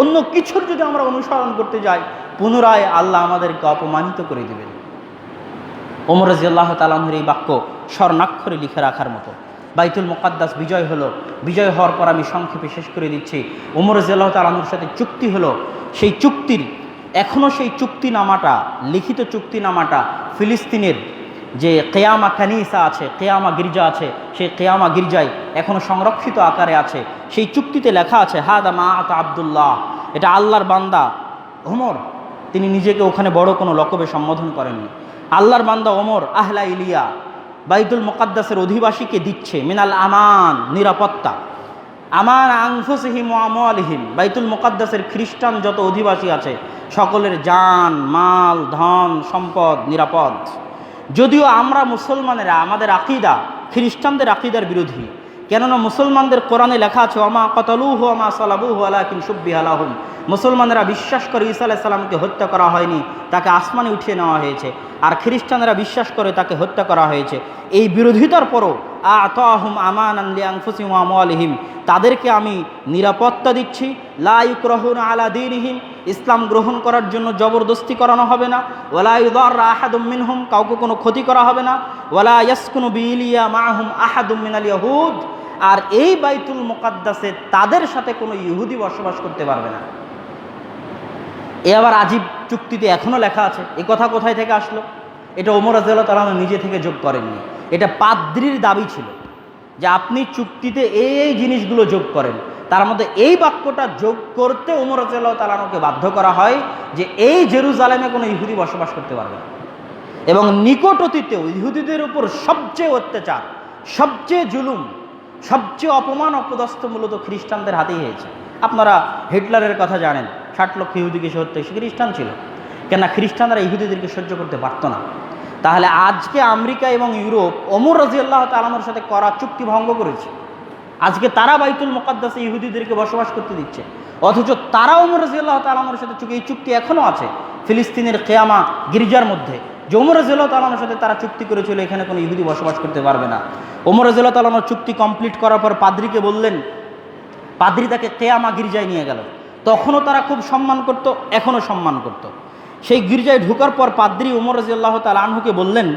অন্য কিছুর যদি আমরা অনুসরণ করতে যাই, পুনরায় আল্লাহ আমাদেরকে অপমানিত করে দেবেন। ওমর রাদিয়াল্লাহু তাআলা আনহুর এই বাক্য স্বর্ণাক্ষরে লিখে রাখার মতো। বাইতুল মুকাদ্দাস বিজয় হলো, বিজয় হওয়ার পর আমি সংক্ষেপে শেষ করে দিচ্ছি। ওমর রাদিয়াল্লাহু তাআলা আনহুর সাথে চুক্তি হলো, সেই চুক্তির এখনও সেই চুক্তিনামাটা, লিখিত চুক্তিনামাটা ফিলিস্তিনের যে কেয়ামা কানিসা আছে, কেয়ামা গির্জা আছে, সেই কেয়ামা গির্জায় এখনও সংরক্ষিত আকারে আছে। সেই চুক্তিতে লেখা আছে হাদা মা আতা আব্দুল্লাহ, এটা আল্লাহর বান্দা ওমর, তিনি নিজেকে ওখানে বড় কোনো লকবে সম্বোধন করেননি। আল্লাহর বান্দা ওমর আহলা ইলিয়া বাইতুল মুকাদ্দাসের অধিবাসীকে দিচ্ছে মিনাল আমান, নিরাপত্তা, আমান আনফুসিহিম ওয়া আমওয়ালিহিম, বাইতুল মুকাদ্দাসের খ্রিস্টান যত অধিবাসী আছে সকলের জান মাল ধন সম্পদ নিরাপদ। যদিও আমরা মুসলমানেরা আমাদের আকীদা খ্রিস্টানদের আকীদার বিরোধী, কেননা মুসলমানদের কোরআনে লেখা আছে ওমা কতালুহু ওমা সালাবুহু ওয়ালাকিন শুব্বিহা লাহুম, মুসলমানেরা বিশ্বাস করে ঈসা আলাইহিস সালামকে হত্যা করা হয়নি, তাকে আসমানে উঠিয়ে নেওয়া হয়েছে। আর খ্রিস্টানেরা বিশ্বাস করে তাকে হত্যা করা হয়েছে। এই বিরোধিতার পরও আতাহুম আমানান লিআনফুসিহিম ওয়া আমওয়ালিহিম, তাদেরকে আমি নিরাপত্তা দিচ্ছি। লা ইউকরাহুনা আলা দীনিহিম, ইসলাম গ্রহণ করার জন্য জবরদস্তি করানো হবে না। ওয়ালা ইউদাররা আহাদুম মিনহুম, কাউকে কোনো ক্ষতি করা হবে না। ওয়ালা ইয়াসকুনু বিইলিয়া মাআহুম আহাদুম মিনাল ইয়াহুদ, আর এই বাইতুল মুকাদ্দাসে তাদের সাথে কোনো ইহুদি বসবাস করতে পারবে না। এ আবার আজীব চুক্তিতে এখনও লেখা আছে। এই কথা কোথায় থেকে আসলো? এটা ওমর রাদিয়াল্লাহু তাআলা নিজে থেকে যোগ করেননি, এটা পাদ্রীর দাবি ছিল যে আপনি চুক্তিতে এই জিনিসগুলো যোগ করেন। তার মধ্যে এই বাক্যটা যোগ করতে ওমর রাদিয়াল্লাহু তাআলাকে বাধ্য করা হয় যে এই জেরুজালেমে কোনো ইহুদি বসবাস করতে পারবে না। এবং নিকট অতীতেও ইহুদিদের উপর সবচেয়ে অত্যাচার, সবচেয়ে জুলুম, সবচেয়ে অপমান অপদস্থ মূলত খ্রিস্টানদের হাতেই হয়েছে। আপনারা হিটলারের কথা জানেন, 60 লক্ষ ইহুদিকে সে হত্যা, সে খ্রিস্টান ছিল। কেননা খ্রিস্টানরা ইহুদিদেরকে সহ্য করতে পারত না। তাহলে আজকে আমেরিকা এবং ইউরোপ ওমর রাদিয়াল্লাহু তাআলার সাথে করা চুক্তি ভঙ্গ করেছে। আজকে তারা বাইতুল মুকাদ্দাসে ইহুদিদেরকে বসবাস করতে দিচ্ছে, অথচ তারা ওমর রাদিয়াল্লাহু তাআলার সাথে এই চুক্তি এখনও আছে ফিলিস্তিনের কেয়ামা গির্জার মধ্যে, যে ওমর রাদিয়াল্লাহু তাআলার সাথে তারা চুক্তি করেছিল এখানে কোনো ইহুদি বসবাস করতে পারবে না। ওমর রাদিয়াল্লাহু তাআলার চুক্তি কমপ্লিট করার পর পাদ্রীকে বললেন, পাদ্রী তাকে কেয়ামা গির্জায় নিয়ে গেল। তখনও তারা খুব সম্মান করত, এখনও সম্মান করত। সেই গির্জায় ঢোকার পর পাদ্রী ওমর রাদিয়াল্লাহু তাআলা আনহুকে বললেন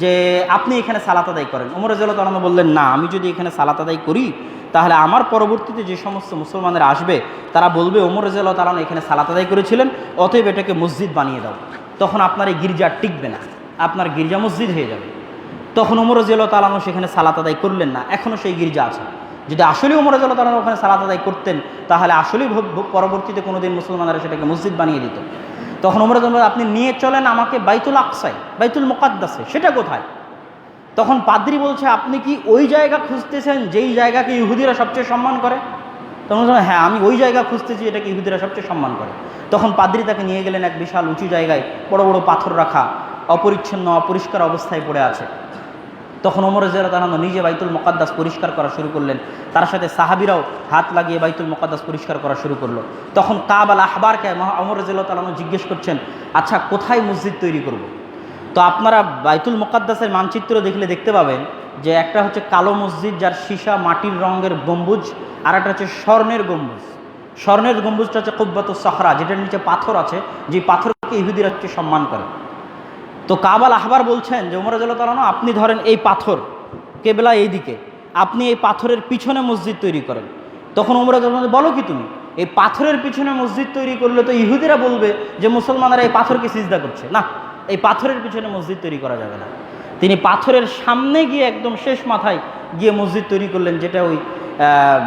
যে আপনি এখানে সালাত আদায় করেন। ওমর রাদিয়াল্লাহু তাআলা আনহু বললেন না, আমি যদি এখানে সালাত আদায় করি তাহলে আমার পরবর্তীতে যে সমস্ত মুসলমানেরা আসবে তারা বলবে ওমর রাদিয়াল্লাহু তাআলা এখানে সালাত আদায় করেছিলেন, অতএব এটাকে মসজিদ বানিয়ে দাও। তখন আপনার এই গির্জা টিকবে না, আপনার গির্জা মসজিদ হয়ে যাবে। তখন ওমর রাদিয়াল্লাহু তাআলা আনহু সেখানে সালাত আদায় করলেন না, এখনও সেই গির্জা আছে। যদি আসলে ওমর রাদিয়াল্লাহু তাআলা ওখানে সালাত আদায় করতেন তাহলে আসলেই পরবর্তীতে কোনোদিন মুসলমানরা সেটাকে মসজিদ বানিয়ে দিত। তখন ওমর রাদিয়াল্লাহু আপনি নিয়ে চলেন আমাকে বাইতুল আকসায়, বাইতুল মুকাদ্দাসে, সেটা কোথায়? তখন পাদ্রী বলছে আপনি কি ওই জায়গা খুঁজতেছেন যেই জায়গাকে ইহুদিরা সবচেয়ে সম্মান করে? তখন হ্যাঁ, আমি ওই জায়গা খুঁজতেছি এটাকে ইহুদিরা সবচেয়ে সম্মান করে। তখন পাদ্রী তাকে নিয়ে গেলেন এক বিশাল উঁচু জায়গায়, বড় বড় পাথর রাখা, অপরিচ্ছন্ন অপরিষ্কার অবস্থায় পড়ে আছে। তখন ওমর রাদিয়াল্লাহু তাআলা নিজে বাইতুল মুকাদ্দাস পরিষ্কার করা শুরু করলেন, তার সাথে সাহাবীরাও হাত লাগিয়ে বাইতুল মুকাদ্দাস পরিষ্কার করা শুরু করলো। তখন কাব আল আহবারকে ওমর রাদিয়াল্লাহু তাআলা জিজ্ঞেস করছেন, আচ্ছা কোথায় মসজিদ তৈরি করব? তো আপনারা বাইতুল মুকাদ্দাসের মানচিত্র দেখলে দেখতে পাবেন যে একটা হচ্ছে কালো মসজিদ যার সীসা মাটির রঙের গম্বুজ, আর একটা হচ্ছে স্বর্ণের গম্বুজ। স্বর্ণের গম্বুজটা হচ্ছে কুব্বাতুস সাখরা, যেটার নিচে পাথর আছে, যে পাথরকে ইহুদিরা হচ্ছে সম্মান করে। তো কাব আল আহবার বলছেন যে ওমর রাদিয়াল্লাহু তাআলা আপনি ধরেন এই পাথর, কেবলা এই দিকে, আপনি এই পাথরের পিছনে মসজিদ তৈরি করেন। তখন ওমর রাদিয়াল্লাহু তাআলা বলো কি তুমি, এই পাথরের পিছনে মসজিদ তৈরি করলে তো ইহুদিরা বলবে যে মুসলমানরা এই পাথরকে সিজদা করছে, না, এই পাথরের পিছনে মসজিদ তৈরি করা যাবে না। তিনি পাথরের সামনে গিয়ে একদম শেষ মাথায় গিয়ে মসজিদ তৈরি করলেন, যেটা ওই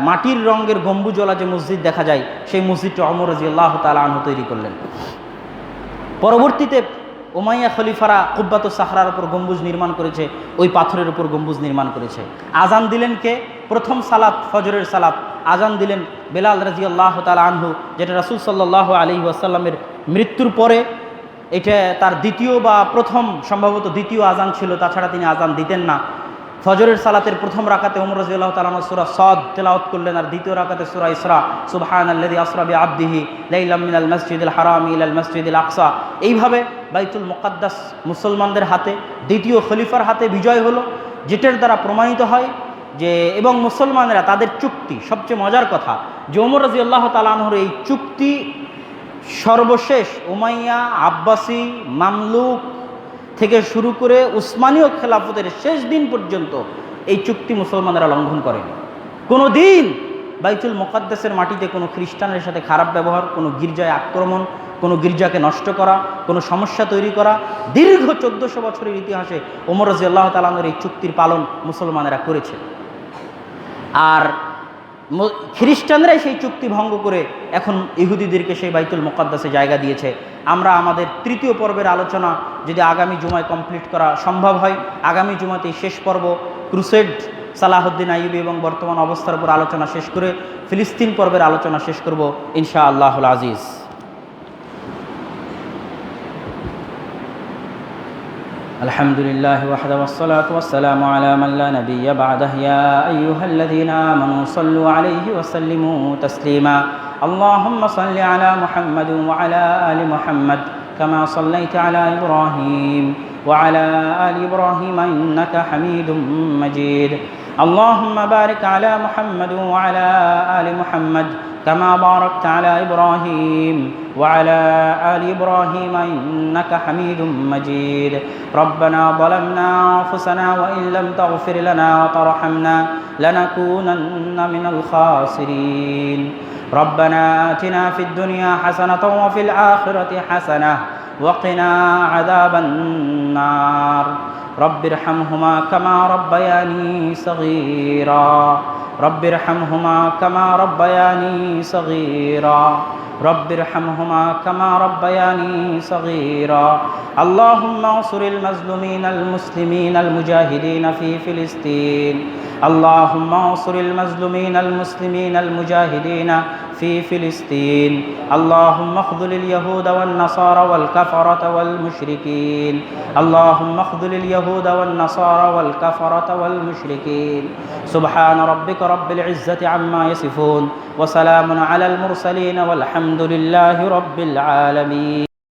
মাটির রঙের গম্বুজওয়ালা যে মসজিদ দেখা যায় সেই মসজিদটা ওমর রাদিয়াল্লাহু তাআলা আনহু তৈরি করলেন। পরবর্তীতে উমাইয়া খলিফারা কুব্বাতুস সাখরার উপর গম্বুজ নির্মাণ করেছে, ওই পাথরের উপর গম্বুজ নির্মাণ করেছে। আজান দিলেন কে? প্রথম সালাত, ফজরের সালাত আজান দিলেন বেলাল রাদিয়াল্লাহু তাআলা আনহু, যেটা রাসূল সাল্লাল্লাহু আলাইহি ওয়াসাল্লামের মৃত্যুর পরে এটা তার দ্বিতীয় বা প্রথম, সম্ভবত দ্বিতীয় আজান ছিল, তাছাড়া তিনি আজান দিতেন না। ফজরের সালাতের প্রথম রাকাতে ওমর রাদিয়াল্লাহু তাআলা আনহু সূরা সাদ তেলাওয়াত করলেন, আর দ্বিতীয় রাকাতে সূরা ইসরা, সুবহানাল্লাযী আসরা বিআবদিহি লাইলাম মিনাল মাসজিদিল হারামি ইলাল মাসজিদিল আকসা। এইভাবে বাইতুল মুকাদ্দাস মুসলমানদের হাতে, দ্বিতীয় খলিফার হাতে বিজয় হলো, যেটার দ্বারা প্রমাণিত হয় যে এবং মুসলমানেরা তাদের চুক্তি, সবচেয়ে মজার কথা যে ওমর রাদিয়াল্লাহু তাআলা আনহুর এই চুক্তি সর্বশেষ উমাইয়া, আব্বাসি, মামলুক থেকে শুরু করে উসমানীয় খেলাফতের শেষ দিন পর্যন্ত এই চুক্তি মুসলমানেরা লঙ্ঘন করেনি। কোনো দিন বাইতুল মুকাদ্দাসের মাটিতে কোনো খ্রিস্টানের সাথে খারাপ ব্যবহার, কোনো গির্জায় আক্রমণ, কোনো গির্জাকে নষ্ট করা, কোনো সমস্যা তৈরি করা, দীর্ঘ 1400 বছরের ইতিহাসে ওমর রাদিয়াল্লাহু তাআলা আনহুর এই চুক্তির পালন মুসলমানেরা করেছে। আর খ্রিস্টানরাই সেই চুক্তি ভঙ্গ করে এখন ইহুদিদেরকে সেই বাইতুল মুকাদ্দাসে জায়গা দিয়েছে। আমরা আমাদের তৃতীয় পর্বের আলোচনা যদি আগামী জুমায় কমপ্লিট করা সম্ভব হয়, আগামী জুমাতেই শেষ পর্ব ক্রুসেড, সালাহুদ্দিন আইয়ুবী এবং বর্তমান অবস্থার উপর আলোচনা শেষ করে ফিলিস্তিন পর্বের আলোচনা শেষ করব ইনশাআল্লাহুল আজিজ। আলহামদুলিল্লাহি ওয়াহদা ওয়াসসালাতু ওয়াসসালামু আলা মান লা নাবিয়্যা বা'দাহু ইয়া আইয়ুহাল্লাযীনা আমানু সাল্লু আলাইহি ওয়া সাল্লিমু তাসলিমা। আল্লাহুম্মা সাল্লি আলা মুহাম্মাদ ওয়া আলা আলি মুহাম্মাদ কামা সাল্লাইতা আলা ইব্রাহিম ওয়া আলা আলি ইব্রাহিম ইন্নাকা হামিদুম মাজিদ। আল্লাহুম্মা বারিক আলা মুহাম্মাদ ওয়া আলা আলি মুহাম্মাদ كما باركت على إبراهيم وعلى آل إبراهيم إنك حميد مجيد. ربنا ظلمنا أنفسنا وإن لم تغفر لنا وترحمنا لنكونن من الخاسرين. ربنا آتنا في الدنيا حسنة وفي الآخرة حسنة وقنا عذاب النار. رب ارحمهما كما ربياني صغيرا. رب ارحمهما كما ربياني صغيرا. رب ارحمهما كما ربياني صغيرا. اللهم انصر المظلومين المسلمين المجاهدين في فلسطين. اللهم انصر المظلومين المسلمين المجاهدين في فلسطين. اللهم اخذل اليهود والنصارى والكفرة والمشركين. اللهم اخذل اليهود والنصارى والكفرة والمشركين. سبحان ربك رب العزة عما يصفون وسلام على المرسلين والحمد لله رب العالمين.